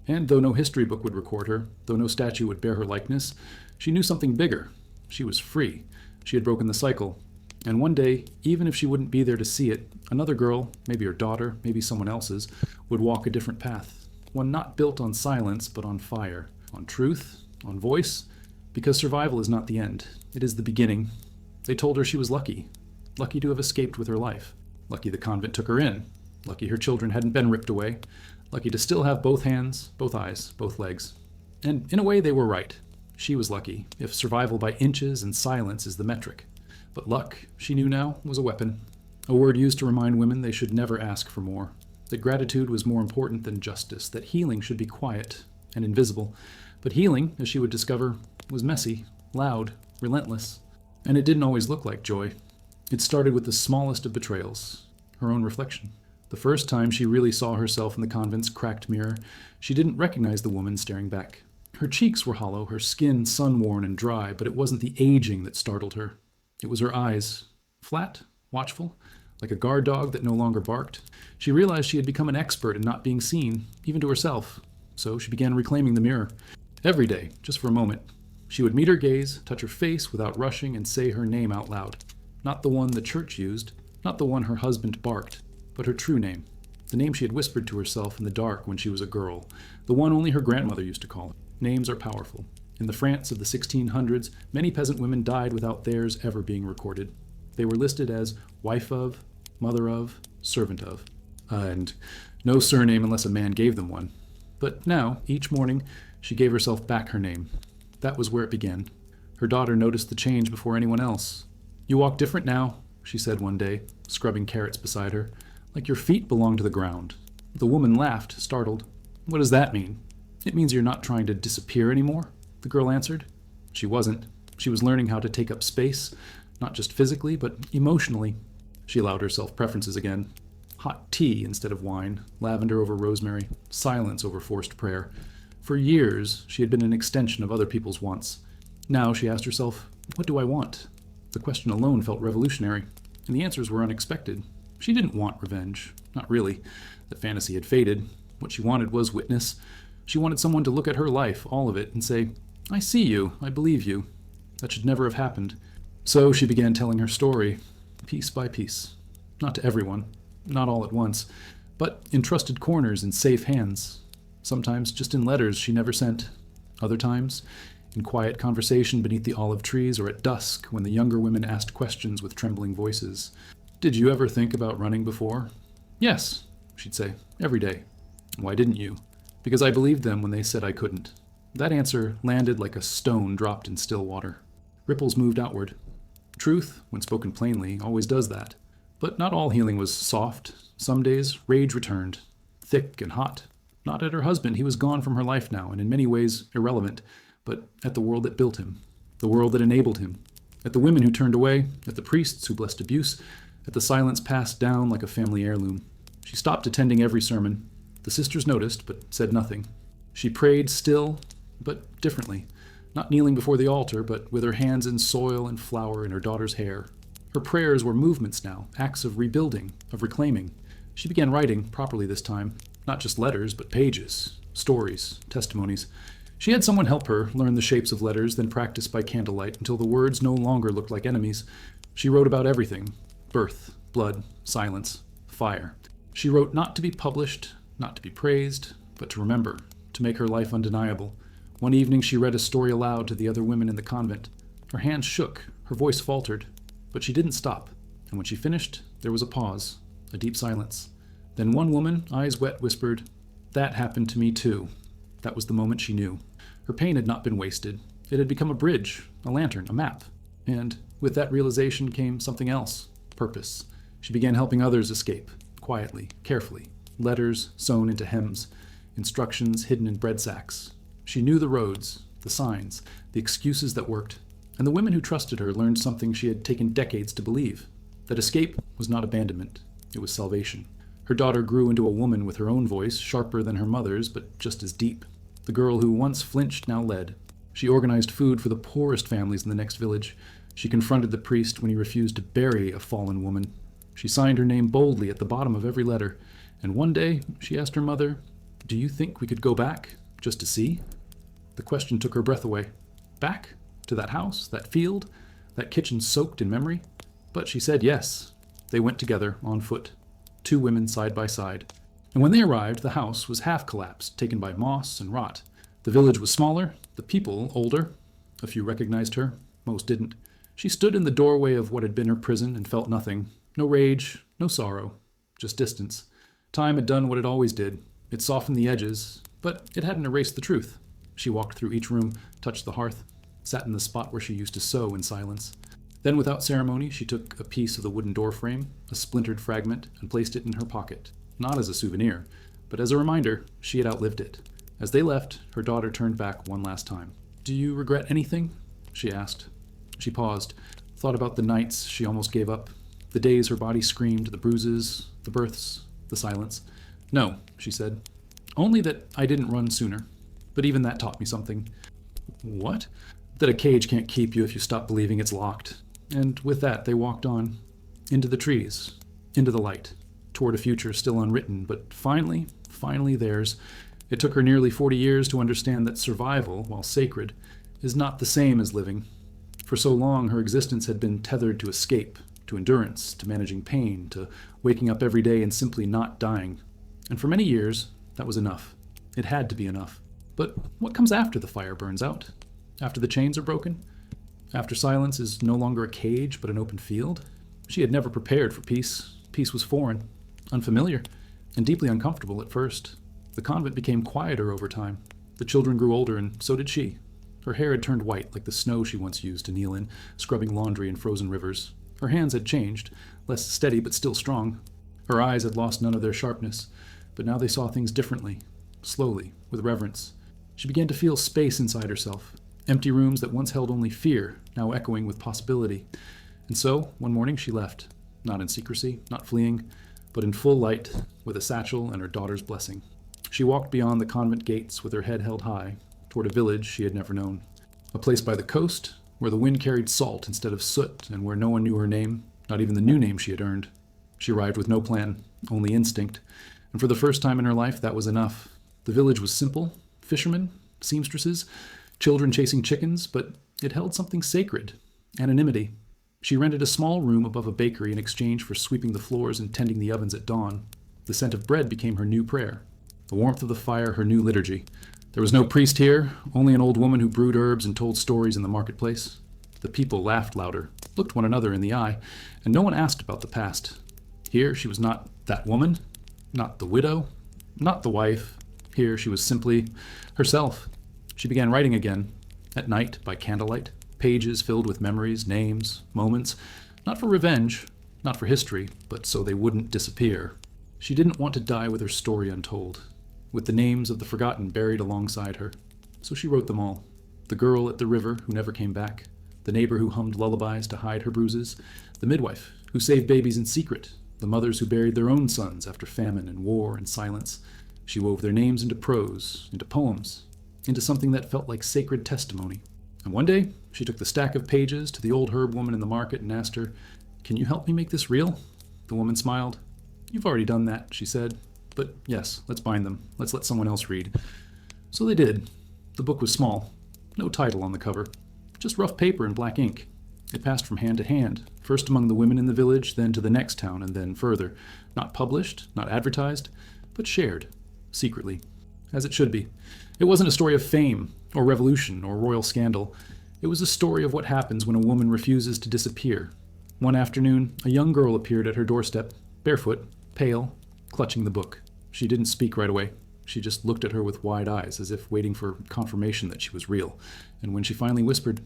And though no history book would record her, though no statue would bear her likeness, she knew something bigger. She was free. She had broken the cycle. And one day, even if she wouldn't be there to see it, another girl, maybe her daughter, maybe someone else's, would walk a different path. One not built on silence, but on fire, on truth, on voice, because survival is not the end. It is the beginning. They told her she was lucky to have escaped with her life. Lucky the convent took her in. Lucky her children hadn't been ripped away. Lucky to still have both hands, both eyes, both legs. And in a way, they were right. She was lucky, if survival by inches and silence is the metric. But luck, she knew now, was a weapon. A word used to remind women they should never ask for more. That gratitude was more important than justice. That healing should be quiet and invisible. But healing, as she would discover, was messy, loud, relentless. And it didn't always look like joy. It started with the smallest of betrayals, her own reflection. The first time she really saw herself in the convent's cracked mirror, she didn't recognize the woman staring back. Her cheeks were hollow, her skin sun-worn and dry, but it wasn't the aging that startled her. It was her eyes, flat, watchful, like a guard dog that no longer barked. She realized she had become an expert in not being seen, even to herself. So she began reclaiming the mirror. Every day, just for a moment. She would meet her gaze, touch her face without rushing, and say her name out loud. Not the one the church used, not the one her husband barked, but her true name. The name she had whispered to herself in the dark when she was a girl. The one only her grandmother used to call her. Names are powerful. In the France of the 1600s, many peasant women died without theirs ever being recorded. They were listed as wife of, mother of, servant of, and no surname unless a man gave them one. But now, each morning, she gave herself back her name. That was where it began. Her daughter noticed the change before anyone else. "You walk different now," she said one day, scrubbing carrots beside her, "like your feet belong to the ground." The woman laughed, startled. "What does that mean?" "It means you're not trying to disappear anymore," the girl answered. She wasn't. She was learning how to take up space, not just physically, but emotionally. She allowed herself preferences again. Hot tea instead of wine, lavender over rosemary, silence over forced prayer. For years, she had been an extension of other people's wants. Now she asked herself, what do I want? The question alone felt revolutionary, and the answers were unexpected. She didn't want revenge. Not really. The fantasy had faded. What she wanted was witness. She wanted someone to look at her life, all of it, and say, "I see you. I believe you." That should never have happened. So she began telling her story, piece by piece. Not to everyone, not all at once, but in trusted corners in safe hands. Sometimes just in letters she never sent. Other times, in quiet conversation beneath the olive trees or at dusk when the younger women asked questions with trembling voices. "Did you ever think about running before?" "Yes," she'd say, "every day." "Why didn't you?" "Because I believed them when they said I couldn't." That answer landed like a stone dropped in still water. Ripples moved outward. Truth, when spoken plainly, always does that. But not all healing was soft. Some days, rage returned, thick and hot. Not at her husband, he was gone from her life now, and in many ways irrelevant, but at the world that built him, the world that enabled him, at the women who turned away, at the priests who blessed abuse, at the silence passed down like a family heirloom. She stopped attending every sermon. The sisters noticed, but said nothing. She prayed still, but differently, not kneeling before the altar, but with her hands in soil and flour in her daughter's hair. Her prayers were movements now, acts of rebuilding, of reclaiming. She began writing, properly this time, not just letters, but pages, stories, testimonies. She had someone help her learn the shapes of letters, then practice by candlelight until the words no longer looked like enemies. She wrote about everything: birth, blood, silence, fire. She wrote not to be published, not to be praised, but to remember, to make her life undeniable. One evening she read a story aloud to the other women in the convent. Her hands shook, her voice faltered, but she didn't stop, and when she finished, there was a pause, a deep silence. Then one woman, eyes wet, whispered, "That happened to me too." That was the moment she knew. Her pain had not been wasted. It had become a bridge, a lantern, a map. And with that realization came something else, purpose. She began helping others escape, quietly, carefully. Letters sewn into hems, instructions hidden in bread sacks. She knew the roads, the signs, the excuses that worked. And the women who trusted her learned something she had taken decades to believe, that escape was not abandonment, it was salvation. Her daughter grew into a woman with her own voice, sharper than her mother's, but just as deep. The girl who once flinched now led. She organized food for the poorest families in the next village. She confronted the priest when he refused to bury a fallen woman. She signed her name boldly at the bottom of every letter. And one day, she asked her mother, "Do you think we could go back, just to see?" The question took her breath away. Back? To that house, that field, that kitchen soaked in memory? But she said yes. They went together, on foot. 2 women side by side. And when they arrived, the house was half collapsed, taken by moss and rot. The village was smaller, the people older. A few recognized her, most didn't. She stood in the doorway of what had been her prison and felt nothing. No rage, no sorrow, just distance. Time had done what it always did. It softened the edges, but it hadn't erased the truth. She walked through each room, touched the hearth, sat in the spot where she used to sew in silence. Then, without ceremony, she took a piece of the wooden door frame, a splintered fragment, and placed it in her pocket. Not as a souvenir, but as a reminder she had outlived it. As they left, her daughter turned back one last time. "Do you regret anything?" she asked. She paused, thought about the nights she almost gave up, the days her body screamed, the bruises, the births, the silence. "No," she said. "Only that I didn't run sooner. But even that taught me something." "What?" "That a cage can't keep you if you stop believing it's locked." And with that, they walked on, into the trees, into the light, toward a future still unwritten, but finally theirs. It took her nearly 40 years to understand that survival, while sacred, is not the same as living. For so long, her existence had been tethered to escape, to endurance, to managing pain, to waking up every day and simply not dying. And for many years, that was enough. It had to be enough. But what comes after the fire burns out? After the chains are broken? After silence is no longer a cage but an open field? She had never prepared for peace. Peace was foreign, unfamiliar, and deeply uncomfortable at first. The convent became quieter over time. The children grew older, and so did she. Her hair had turned white like the snow she once used to kneel in, scrubbing laundry in frozen rivers. Her hands had changed, less steady but still strong. Her eyes had lost none of their sharpness, but now they saw things differently, slowly, with reverence. She began to feel space inside herself, empty rooms that once held only fear, now echoing with possibility. And so, one morning she left, not in secrecy, not fleeing, but in full light, with a satchel and her daughter's blessing. She walked beyond the convent gates with her head held high, toward a village she had never known. A place by the coast, where the wind carried salt instead of soot, and where no one knew her name, not even the new name she had earned. She arrived with no plan, only instinct, and for the first time in her life that was enough. The village was simple, fishermen, seamstresses, children chasing chickens, but it held something sacred, anonymity. She rented a small room above a bakery in exchange for sweeping the floors and tending the ovens at dawn. The scent of bread became her new prayer, the warmth of the fire her new liturgy. There was no priest here, only an old woman who brewed herbs and told stories in the marketplace. The people laughed louder, looked one another in the eye, and no one asked about the past. Here she was not that woman, not the widow, not the wife. Here she was simply herself. She began writing again, at night by candlelight, pages filled with memories, names, moments, not for revenge, not for history, but so they wouldn't disappear. She didn't want to die with her story untold, with the names of the forgotten buried alongside her. So she wrote them all. The girl at the river who never came back, the neighbor who hummed lullabies to hide her bruises, the midwife who saved babies in secret, the mothers who buried their own sons after famine and war and silence. She wove their names into prose, into poems, into something that felt like sacred testimony. And one day, she took the stack of pages to the old herb woman in the market and asked her, "Can you help me make this real?" The woman smiled. "You've already done that," she said. "But yes, let's bind them. Let's let someone else read." So they did. The book was small. No title on the cover. Just rough paper and black ink. It passed from hand to hand, first among the women in the village, then to the next town, and then further. Not published, not advertised, but shared, secretly, as it should be. It wasn't a story of fame, or revolution, or royal scandal. It was a story of what happens when a woman refuses to disappear. One afternoon, a young girl appeared at her doorstep, barefoot, pale, clutching the book. She didn't speak right away. She just looked at her with wide eyes, as if waiting for confirmation that she was real. And when she finally whispered,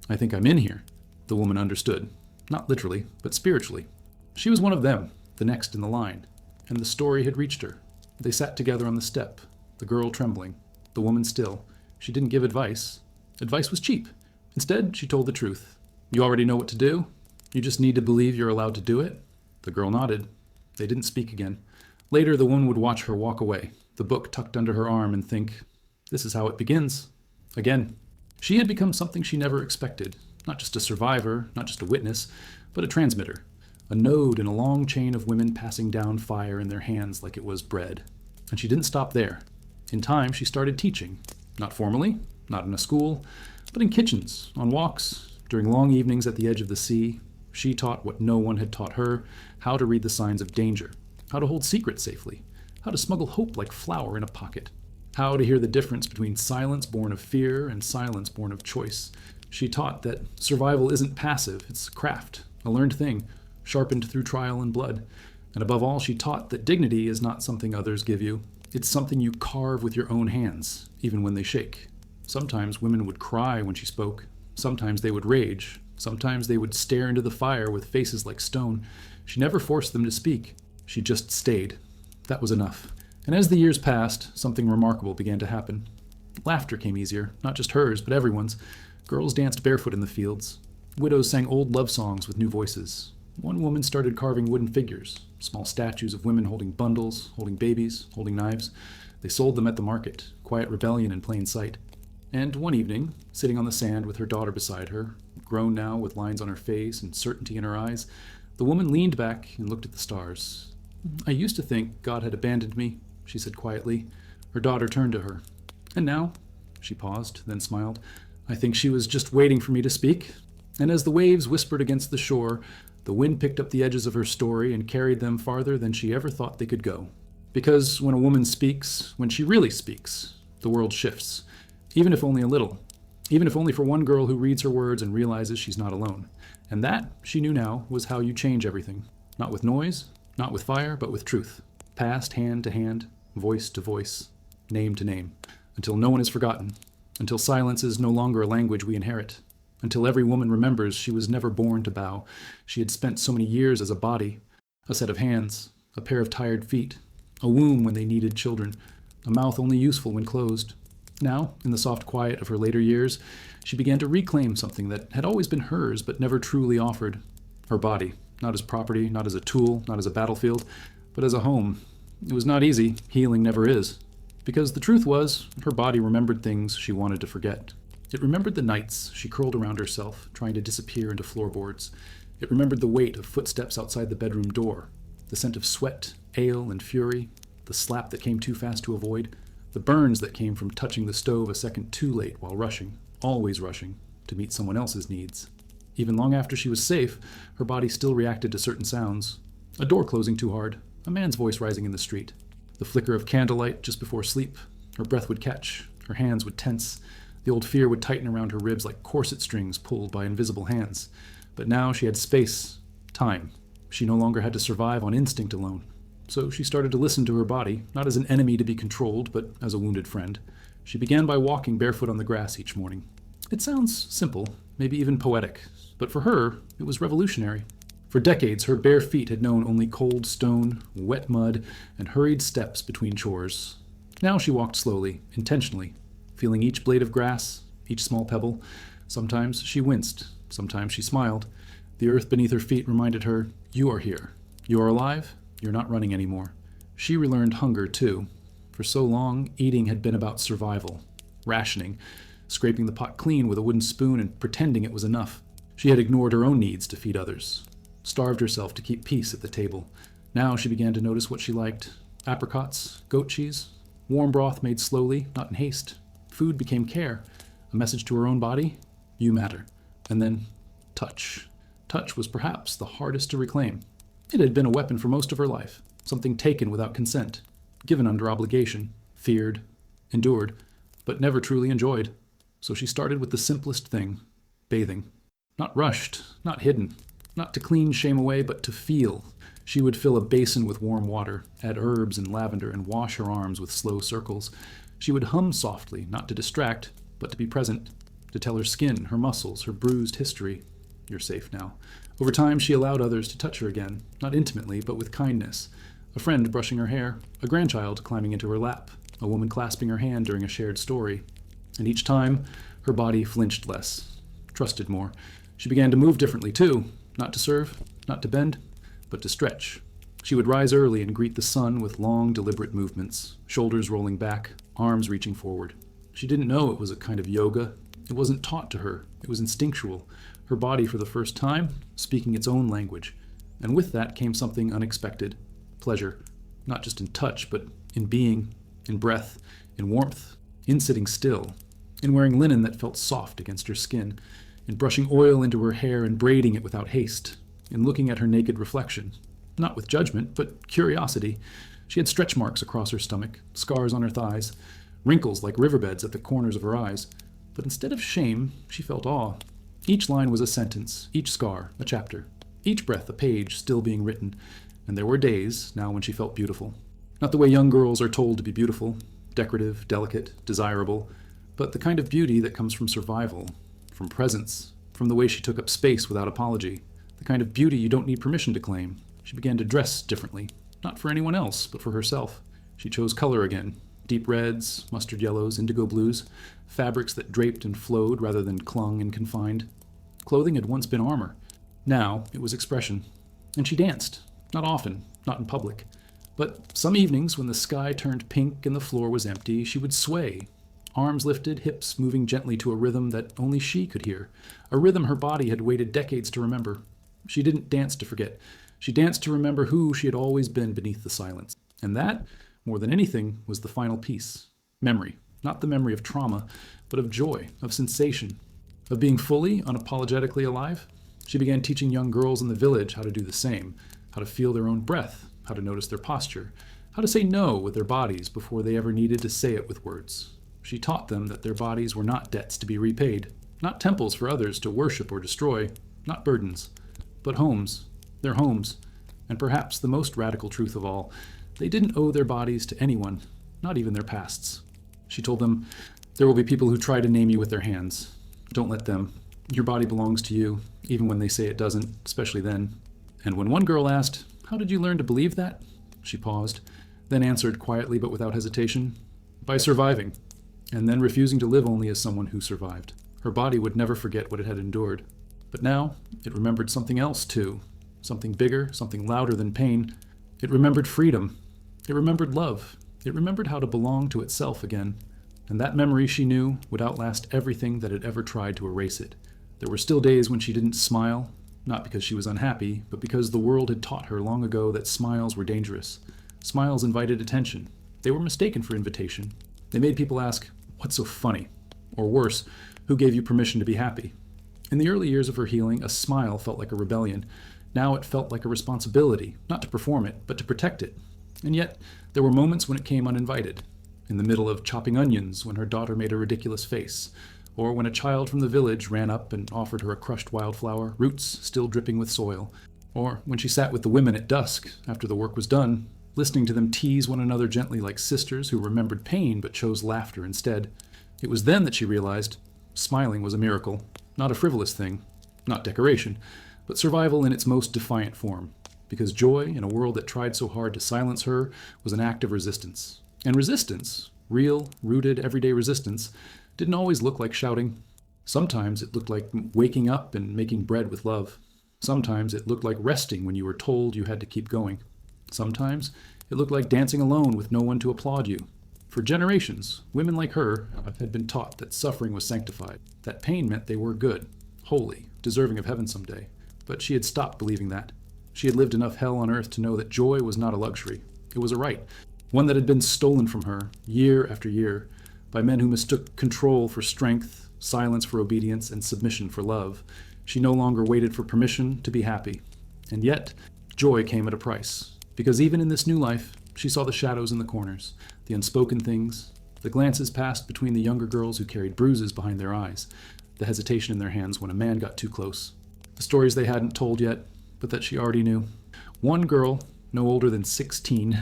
"I think I'm in here," the woman understood. Not literally, but spiritually. She was one of them, the next in the line. And the story had reached her. They sat together on the step, the girl trembling, the woman still. She didn't give advice. Advice was cheap. Instead, she told the truth. "You already know what to do? You just need to believe you're allowed to do it?" The girl nodded. They didn't speak again. Later, the woman would watch her walk away, the book tucked under her arm, and think, "This is how it begins." Again. She had become something she never expected. Not just a survivor, not just a witness, but a transmitter. A node in a long chain of women passing down fire in their hands like it was bread. And she didn't stop there. In time, she started teaching. Not formally, not in a school, but in kitchens, on walks, during long evenings at the edge of the sea. She taught what no one had taught her, how to read the signs of danger, how to hold secrets safely, how to smuggle hope like flour in a pocket, how to hear the difference between silence born of fear and silence born of choice. She taught that survival isn't passive, it's a craft, a learned thing, sharpened through trial and blood. And above all, she taught that dignity is not something others give you. It's something you carve with your own hands, even when they shake. Sometimes women would cry when she spoke. Sometimes they would rage. Sometimes they would stare into the fire with faces like stone. She never forced them to speak. She just stayed. That was enough. And as the years passed, something remarkable began to happen. Laughter came easier, not just hers, but everyone's. Girls danced barefoot in the fields. Widows sang old love songs with new voices. One woman started carving wooden figures, small statues of women holding bundles, holding babies, holding knives. They sold them at the market, quiet rebellion in plain sight. And one evening, sitting on the sand with her daughter beside her, grown now with lines on her face and certainty in her eyes, the woman leaned back and looked at the stars. "I used to think God had abandoned me," she said quietly. Her daughter turned to her. "And now?" She paused, then smiled. "I think she was just waiting for me to speak." And as the waves whispered against the shore, the wind picked up the edges of her story and carried them farther than she ever thought they could go. Because when a woman speaks, when she really speaks, the world shifts, even if only a little. even if only for one girl who reads her words and realizes she's not alone. And that, she knew now, was how you change everything. Not with noise, not with fire, but with truth. Passed hand to hand, voice to voice, name to name, until no one is forgotten, until silence is no longer a language we inherit, until every woman remembers she was never born to bow. She had spent so many years as a body, a set of hands, a pair of tired feet, a womb when they needed children, a mouth only useful when closed. Now, in the soft quiet of her later years, she began to reclaim something that had always been hers but never truly offered. Her body, not as property, not as a tool, not as a battlefield, but as a home. It was not easy, healing never is. Because the truth was, her body remembered things she wanted to forget. It remembered the nights she curled around herself, trying to disappear into floorboards. It remembered the weight of footsteps outside the bedroom door, the scent of sweat, ale, and fury, the slap that came too fast to avoid, the burns that came from touching the stove a second too late while rushing, always rushing, to meet someone else's needs. Even long after she was safe, her body still reacted to certain sounds. A door closing too hard, a man's voice rising in the street, the flicker of candlelight just before sleep. Her breath would catch, her hands would tense, the old fear would tighten around her ribs like corset strings pulled by invisible hands. But now she had space, time. She no longer had to survive on instinct alone. So she started to listen to her body, not as an enemy to be controlled, but as a wounded friend. She began by walking barefoot on the grass each morning. It sounds simple, maybe even poetic, but for her, it was revolutionary. For decades, her bare feet had known only cold stone, wet mud, and hurried steps between chores. Now she walked slowly, intentionally, feeling each blade of grass, each small pebble. Sometimes she winced, sometimes she smiled. The earth beneath her feet reminded her, you are here. You are alive. You're not running anymore. She relearned hunger, too. For so long, eating had been about survival, rationing, scraping the pot clean with a wooden spoon and pretending it was enough. She had ignored her own needs to feed others, starved herself to keep peace at the table. Now she began to notice what she liked. Apricots, goat cheese, warm broth made slowly, not in haste. Food became care, a message to her own body, you matter. And then touch. Touch was perhaps the hardest to reclaim. It had been a weapon for most of her life, something taken without consent, given under obligation, feared, endured, but never truly enjoyed. So she started with the simplest thing, bathing. Not rushed, not hidden, not to clean shame away, but to feel. She would fill a basin with warm water, add herbs and lavender, and wash her arms with slow circles. She would hum softly, not to distract, but to be present, to tell her skin, her muscles, her bruised history, you're safe now. Over time, she allowed others to touch her again, not intimately, but with kindness. A friend brushing her hair, a grandchild climbing into her lap, a woman clasping her hand during a shared story. And each time, her body flinched less, trusted more. She began to move differently, too, not to serve, not to bend, but to stretch. She would rise early and greet the sun with long, deliberate movements, shoulders rolling back, arms reaching forward. She didn't know it was a kind of yoga. It wasn't taught to her. It was instinctual. Her body, for the first time, speaking its own language. And with that came something unexpected. Pleasure. Not just in touch, but in being, in breath, in warmth, in sitting still, in wearing linen that felt soft against her skin, in brushing oil into her hair and braiding it without haste, in looking at her naked reflection. Not with judgment, but curiosity. She had stretch marks across her stomach, scars on her thighs, wrinkles like riverbeds at the corners of her eyes. But instead of shame, she felt awe. Each line was a sentence, each scar a chapter, each breath a page still being written. And there were days, now, when she felt beautiful. Not the way young girls are told to be beautiful, decorative, delicate, desirable, but the kind of beauty that comes from survival, from presence, from the way she took up space without apology, the kind of beauty you don't need permission to claim. She began to dress differently, not for anyone else, but for herself. She chose color again, deep reds, mustard yellows, indigo blues, fabrics that draped and flowed rather than clung and confined. Clothing had once been armor. Now it was expression. And she danced. Not often, not in public. But some evenings, when the sky turned pink and the floor was empty, she would sway, arms lifted, hips moving gently to a rhythm that only she could hear, a rhythm her body had waited decades to remember. She didn't dance to forget. She danced to remember who she had always been beneath the silence. And that, more than anything, was the final piece. Memory. Not the memory of trauma, but of joy, of sensation, of being fully, unapologetically alive. She began teaching young girls in the village how to do the same, how to feel their own breath, how to notice their posture, how to say no with their bodies before they ever needed to say it with words. She taught them that their bodies were not debts to be repaid, not temples for others to worship or destroy, not burdens, but homes, their homes, and perhaps the most radical truth of all, they didn't owe their bodies to anyone, not even their pasts. She told them, there will be people who try to name you with their hands. Don't let them. Your body belongs to you, even when they say it doesn't, especially then. And when one girl asked, how did you learn to believe that? She paused, then answered quietly but without hesitation, by surviving, and then refusing to live only as someone who survived. Her body would never forget what it had endured. But now, it remembered something else too, something bigger, something louder than pain. It remembered freedom. It remembered love. It remembered how to belong to itself again. And that memory, she knew, would outlast everything that had ever tried to erase it. There were still days when she didn't smile, not because she was unhappy, but because the world had taught her long ago that smiles were dangerous. Smiles invited attention. They were mistaken for invitation. They made people ask, what's so funny? Or worse, who gave you permission to be happy? In the early years of her healing, a smile felt like a rebellion. Now it felt like a responsibility, not to perform it, but to protect it. And yet, there were moments when it came uninvited. In the middle of chopping onions, when her daughter made a ridiculous face, or when a child from the village ran up and offered her a crushed wildflower, roots still dripping with soil, or when she sat with the women at dusk, after the work was done, listening to them tease one another gently like sisters who remembered pain but chose laughter instead. It was then that she realized smiling was a miracle, not a frivolous thing, not decoration, but survival in its most defiant form, because joy in a world that tried so hard to silence her was an act of resistance. And resistance, real, rooted, everyday resistance, didn't always look like shouting. Sometimes it looked like waking up and making bread with love. Sometimes it looked like resting when you were told you had to keep going. Sometimes it looked like dancing alone with no one to applaud you. For generations, women like her had been taught that suffering was sanctified, that pain meant they were good, holy, deserving of heaven someday. But she had stopped believing that. She had lived enough hell on earth to know that joy was not a luxury. It was a right, one that had been stolen from her, year after year, by men who mistook control for strength, silence for obedience, and submission for love. She no longer waited for permission to be happy. And yet, joy came at a price. Because even in this new life, she saw the shadows in the corners, the unspoken things, the glances passed between the younger girls who carried bruises behind their eyes, the hesitation in their hands when a man got too close, the stories they hadn't told yet, but that she already knew. One girl, no older than 16,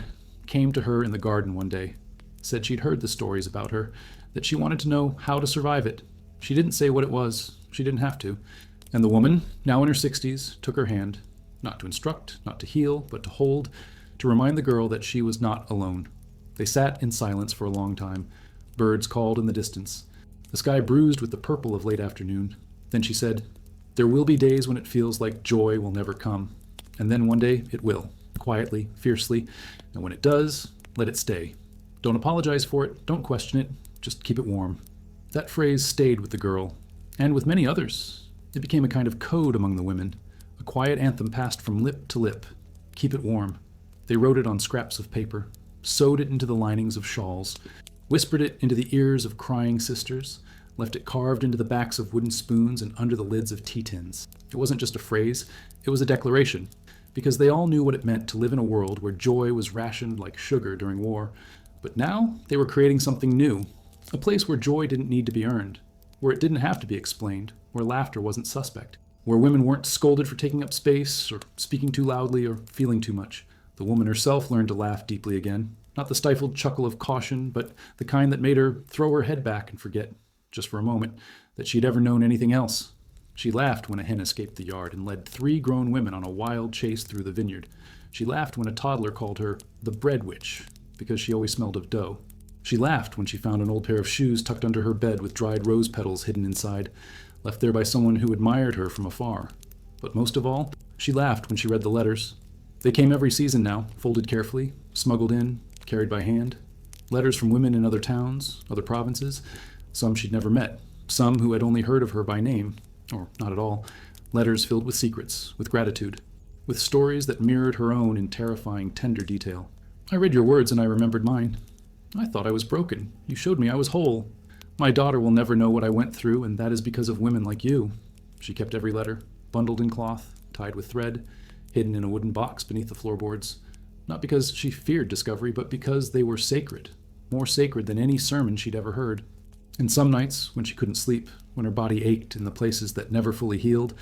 came to her in the garden one day, said she'd heard the stories about her, that she wanted to know how to survive it. She didn't say what it was. She didn't have to. And the woman, now in her 60s, took her hand, not to instruct, not to heal, but to hold, to remind the girl that she was not alone. They sat in silence for a long time. Birds called in the distance. The sky bruised with the purple of late afternoon. Then she said, there will be days when it feels like joy will never come. And then one day it will, quietly, fiercely. And when it does, let it stay. Don't apologize for it. Don't question it. Just keep it warm. That phrase stayed with the girl, and with many others. It became a kind of code among the women, a quiet anthem passed from lip to lip. Keep it warm. They wrote it on scraps of paper, sewed it into the linings of shawls, whispered it into the ears of crying sisters, left it carved into the backs of wooden spoons and under the lids of tea tins. It wasn't just a phrase, it was a declaration, because they all knew what it meant to live in a world where joy was rationed like sugar during war. But now they were creating something new, a place where joy didn't need to be earned, where it didn't have to be explained, where laughter wasn't suspect, where women weren't scolded for taking up space or speaking too loudly or feeling too much. The woman herself learned to laugh deeply again, not the stifled chuckle of caution, but the kind that made her throw her head back and forget, just for a moment, that she'd ever known anything else. She laughed when a hen escaped the yard and led 3 grown women on a wild chase through the vineyard. She laughed when a toddler called her the bread witch, because she always smelled of dough. She laughed when she found an old pair of shoes tucked under her bed with dried rose petals hidden inside, left there by someone who admired her from afar. But most of all, she laughed when she read the letters. They came every season now, folded carefully, smuggled in, carried by hand. Letters from women in other towns, other provinces, some she'd never met, some who had only heard of her by name, or not at all. Letters filled with secrets, with gratitude, with stories that mirrored her own in terrifying, tender detail. I read your words and I remembered mine. I thought I was broken. You showed me I was whole. My daughter will never know what I went through, and that is because of women like you. She kept every letter, bundled in cloth, tied with thread, hidden in a wooden box beneath the floorboards. Not because she feared discovery, but because they were sacred, more sacred than any sermon she'd ever heard. And some nights, when she couldn't sleep, when her body ached in the places that never fully healed,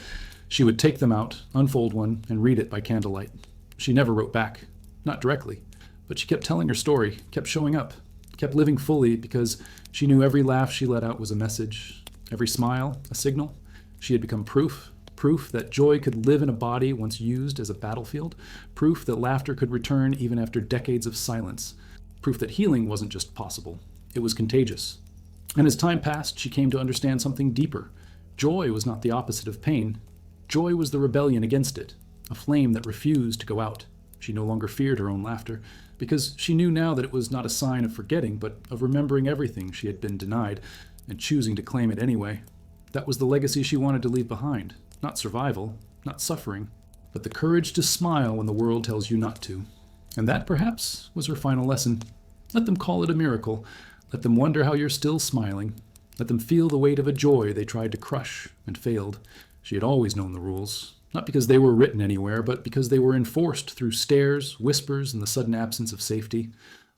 she would take them out, unfold one, and read it by candlelight. She never wrote back, not directly, but she kept telling her story, kept showing up, kept living fully because she knew every laugh she let out was a message, every smile a signal. She had become proof that joy could live in a body once used as a battlefield, proof that laughter could return even after decades of silence, proof that healing wasn't just possible, it was contagious. And as time passed, she came to understand something deeper. Joy was not the opposite of pain. Joy was the rebellion against it, a flame that refused to go out. She no longer feared her own laughter, because she knew now that it was not a sign of forgetting, but of remembering everything she had been denied, and choosing to claim it anyway. That was the legacy she wanted to leave behind. Not survival, not suffering, but the courage to smile when the world tells you not to. And that, perhaps, was her final lesson. Let them call it a miracle. Let them wonder how you're still smiling. Let them feel the weight of a joy they tried to crush and failed. She had always known the rules, not because they were written anywhere, but because they were enforced through stares, whispers, and the sudden absence of safety.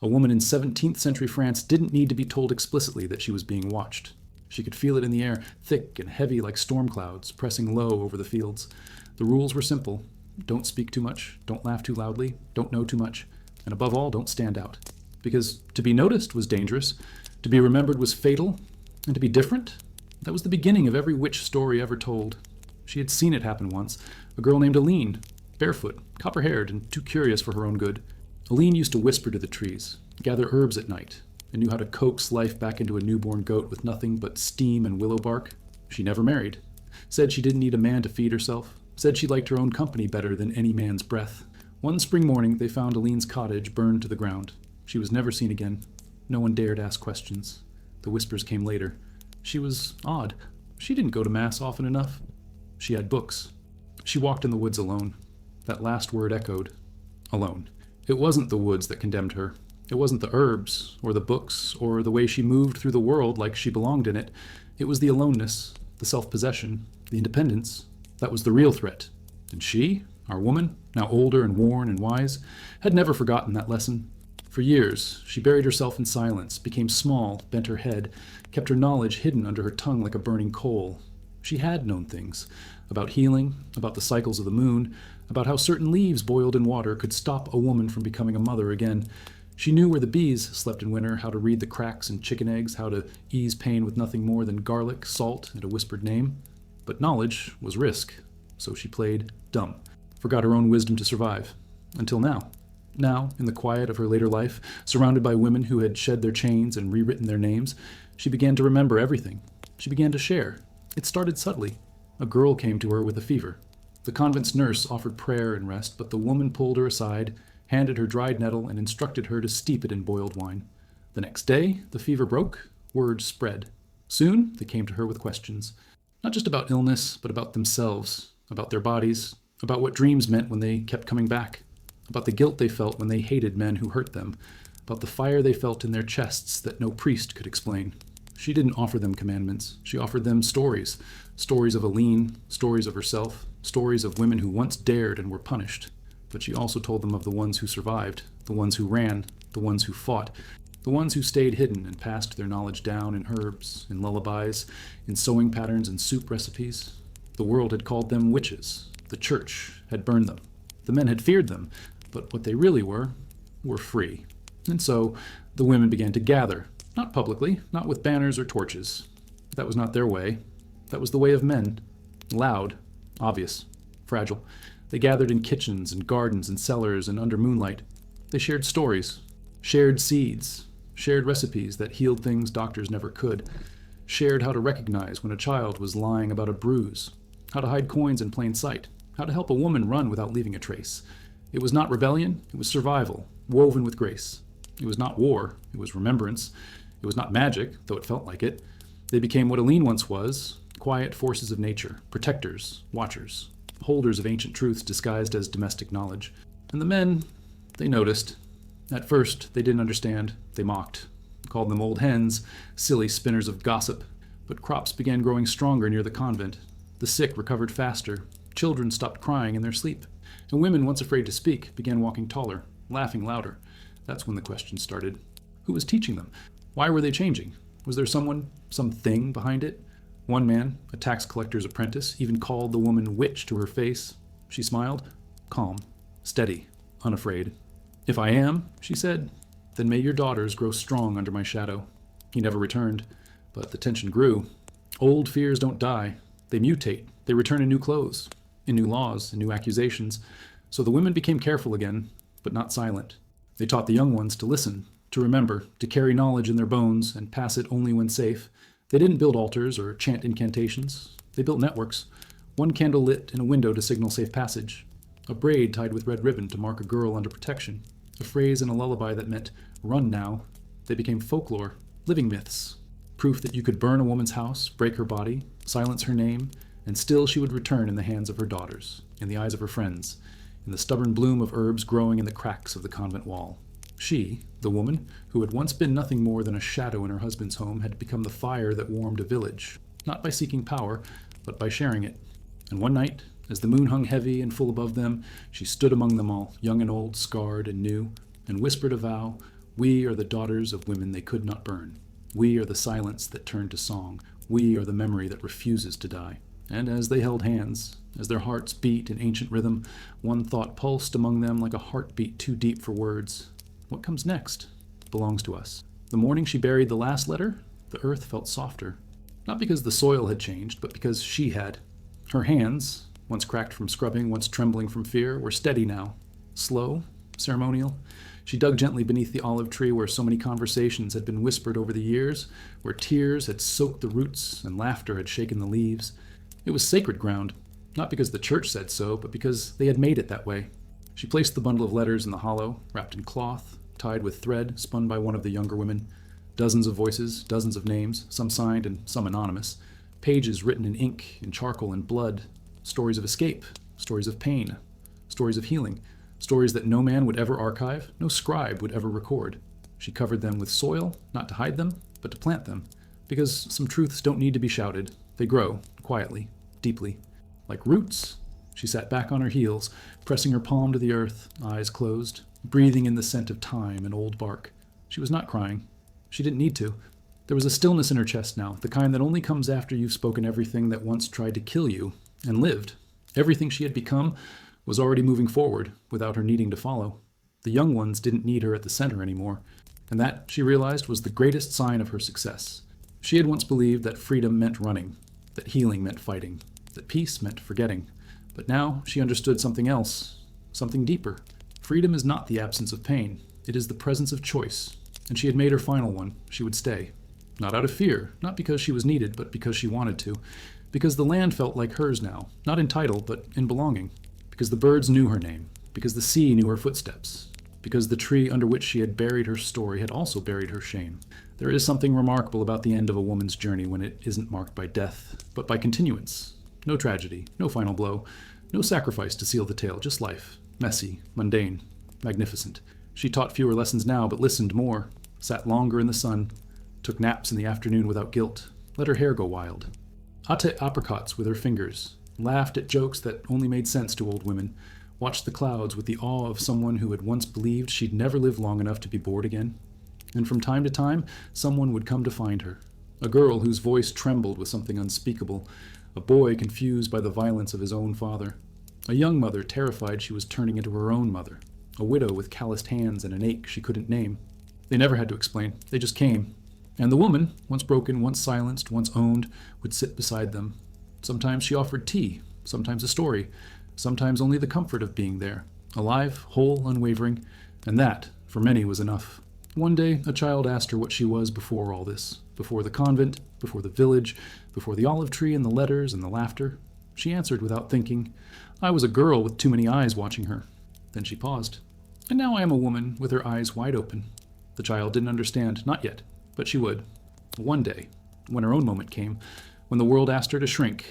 A woman in 17th century France didn't need to be told explicitly that she was being watched. She could feel it in the air, thick and heavy like storm clouds, pressing low over the fields. The rules were simple. Don't speak too much, don't laugh too loudly, don't know too much, and above all, don't stand out. Because to be noticed was dangerous, to be remembered was fatal, and to be different, that was the beginning of every witch story ever told. She had seen it happen once. A girl named Aline, barefoot, copper-haired, and too curious for her own good. Aline used to whisper to the trees, gather herbs at night, and knew how to coax life back into a newborn goat with nothing but steam and willow bark. She never married. Said she didn't need a man to feed herself. Said she liked her own company better than any man's breath. One spring morning, they found Aline's cottage burned to the ground. She was never seen again. No one dared ask questions. The whispers came later. She was odd. She didn't go to Mass often enough. She had books. She walked in the woods alone. That last word echoed. Alone. It wasn't the woods that condemned her. It wasn't the herbs, or the books, or the way she moved through the world like she belonged in it. It was the aloneness, the self-possession, the independence. That was the real threat. And she, our woman, now older and worn and wise, had never forgotten that lesson. For years, she buried herself in silence, became small, bent her head, kept her knowledge hidden under her tongue like a burning coal. She had known things about healing, about the cycles of the moon, about how certain leaves boiled in water could stop a woman from becoming a mother again. She knew where the bees slept in winter, how to read the cracks in chicken eggs, how to ease pain with nothing more than garlic, salt, and a whispered name. But knowledge was risk, so she played dumb, forgot her own wisdom to survive. Until now. Now, in the quiet of her later life, surrounded by women who had shed their chains and rewritten their names, she began to remember everything. She began to share. It started subtly. A girl came to her with a fever. The convent's nurse offered prayer and rest, but the woman pulled her aside, handed her dried nettle, and instructed her to steep it in boiled wine. The next day, the fever broke, word spread. Soon, they came to her with questions. Not just about illness, but about themselves, about their bodies, about what dreams meant when they kept coming back, about the guilt they felt when they hated men who hurt them, about the fire they felt in their chests that no priest could explain. She didn't offer them commandments. She offered them stories. Stories of Aline, stories of herself, stories of women who once dared and were punished. But she also told them of the ones who survived, the ones who ran, the ones who fought, the ones who stayed hidden and passed their knowledge down in herbs, in lullabies, in sewing patterns and soup recipes. The world had called them witches. The church had burned them. The men had feared them, but what they really were free. And so the women began to gather, not publicly, not with banners or torches. That was not their way. That was the way of men. Loud, obvious, fragile. They gathered in kitchens and gardens and cellars and under moonlight. They shared stories, shared seeds, shared recipes that healed things doctors never could, shared how to recognize when a child was lying about a bruise, how to hide coins in plain sight, how to help a woman run without leaving a trace. It was not rebellion, it was survival, woven with grace. It was not war, it was remembrance. It was not magic, though it felt like it. They became what Aline once was, quiet forces of nature, protectors, watchers, holders of ancient truths disguised as domestic knowledge. And the men, they noticed. At first, they didn't understand. They mocked, called them old hens, silly spinners of gossip. But crops began growing stronger near the convent. The sick recovered faster. Children stopped crying in their sleep. And women, once afraid to speak, began walking taller, laughing louder. That's when the questions started. Who was teaching them? Why were they changing? Was there someone, something behind it? One man, a tax collector's apprentice, even called the woman witch to her face. She smiled, calm, steady, unafraid. "If I am," she said, "then may your daughters grow strong under my shadow." He never returned, but the tension grew. Old fears don't die. They mutate. They return in new clothes, in new laws, in new accusations. So the women became careful again, but not silent. They taught the young ones to listen, to remember, to carry knowledge in their bones and pass it only when safe. They didn't build altars or chant incantations. They built networks. One candle lit in a window to signal safe passage. A braid tied with red ribbon to mark a girl under protection. A phrase in a lullaby that meant, "Run now." They became folklore, living myths. Proof that you could burn a woman's house, break her body, silence her name, and still she would return in the hands of her daughters, in the eyes of her friends, in the stubborn bloom of herbs growing in the cracks of the convent wall. She, the woman, who had once been nothing more than a shadow in her husband's home, had become the fire that warmed a village, not by seeking power, but by sharing it. And one night, as the moon hung heavy and full above them, she stood among them all, young and old, scarred and new, and whispered a vow, "We are the daughters of women they could not burn. We are the silence that turned to song. We are the memory that refuses to die." And as they held hands, as their hearts beat in ancient rhythm, one thought pulsed among them like a heartbeat too deep for words. What comes next belongs to us. The morning she buried the last letter, the earth felt softer. Not because the soil had changed, but because she had. Her hands, once cracked from scrubbing, once trembling from fear, were steady now. Slow, ceremonial. She dug gently beneath the olive tree where so many conversations had been whispered over the years, where tears had soaked the roots and laughter had shaken the leaves. It was sacred ground, not because the church said so, but because they had made it that way. She placed the bundle of letters in the hollow, wrapped in cloth, tied with thread spun by one of the younger women. Dozens of voices, dozens of names, some signed and some anonymous. Pages written in ink, in charcoal, and blood. Stories of escape, stories of pain, stories of healing, stories that no man would ever archive, no scribe would ever record. She covered them with soil, not to hide them, but to plant them. Because some truths don't need to be shouted. They grow, quietly, deeply. Like roots. She sat back on her heels, pressing her palm to the earth, eyes closed, breathing in the scent of thyme and old bark. She was not crying. She didn't need to. There was a stillness in her chest now, the kind that only comes after you've spoken everything that once tried to kill you, and lived. Everything she had become was already moving forward, without her needing to follow. The young ones didn't need her at the center anymore, and that, she realized, was the greatest sign of her success. She had once believed that freedom meant running, that healing meant fighting, that peace meant forgetting. But now she understood something else, something deeper. Freedom is not the absence of pain. It is the presence of choice. And she had made her final one. She would stay. Not out of fear, not because she was needed, but because she wanted to. Because the land felt like hers now, not in title, but in belonging. Because the birds knew her name. Because the sea knew her footsteps. Because the tree under which she had buried her story had also buried her shame. There is something remarkable about the end of a woman's journey when it isn't marked by death, but by continuance. No tragedy, no final blow, no sacrifice to seal the tale, just life. Messy, mundane, magnificent. She taught fewer lessons now, but listened more, sat longer in the sun, took naps in the afternoon without guilt, let her hair go wild. Ate apricots with her fingers, laughed at jokes that only made sense to old women, watched the clouds with the awe of someone who had once believed she'd never live long enough to be bored again. And from time to time, someone would come to find her. A girl whose voice trembled with something unspeakable, a boy confused by the violence of his own father, a young mother terrified she was turning into her own mother, a widow with calloused hands and an ache she couldn't name. They never had to explain, they just came. And the woman, once broken, once silenced, once owned, would sit beside them. Sometimes she offered tea, sometimes a story, sometimes only the comfort of being there, alive, whole, unwavering, and that, for many, was enough. One day, a child asked her what she was before all this, before the convent, before the village, before the olive tree and the letters and the laughter. She answered without thinking, "I was a girl with too many eyes watching her." Then she paused. "And now I am a woman with her eyes wide open." The child didn't understand, not yet, but she would. One day, when her own moment came, when the world asked her to shrink,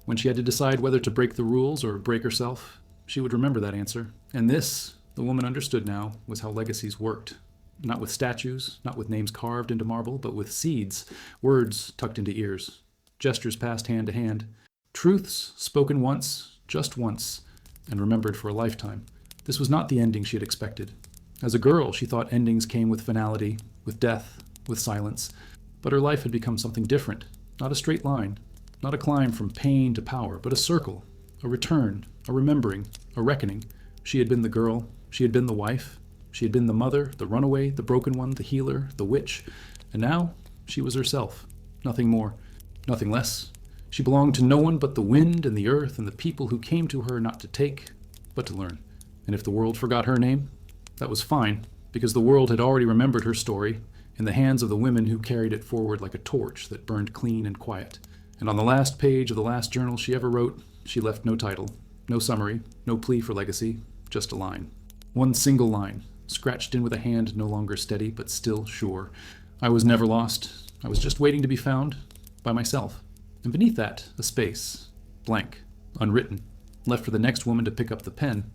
when she had to decide whether to break the rules or break herself, she would remember that answer. And this, the woman understood now, was how legacies worked. Not with statues, not with names carved into marble, but with seeds, words tucked into ears, gestures passed hand to hand, truths spoken once, just once, and remembered for a lifetime. This was not the ending she had expected. As a girl, she thought endings came with finality, with death, with silence. But her life had become something different, not a straight line, not a climb from pain to power, but a circle, a return, a remembering, a reckoning. She had been the girl, she had been the wife, she had been the mother, the runaway, the broken one, the healer, the witch, and now she was herself, nothing more, nothing less. She belonged to no one but the wind and the earth and the people who came to her not to take, but to learn. And if the world forgot her name, that was fine, because the world had already remembered her story in the hands of the women who carried it forward like a torch that burned clean and quiet. And on the last page of the last journal she ever wrote, she left no title, no summary, no plea for legacy, just a line. One single line, scratched in with a hand no longer steady, but still sure. I was never lost. I was just waiting to be found by myself. And beneath that, a space, blank, unwritten, left for the next woman to pick up the pen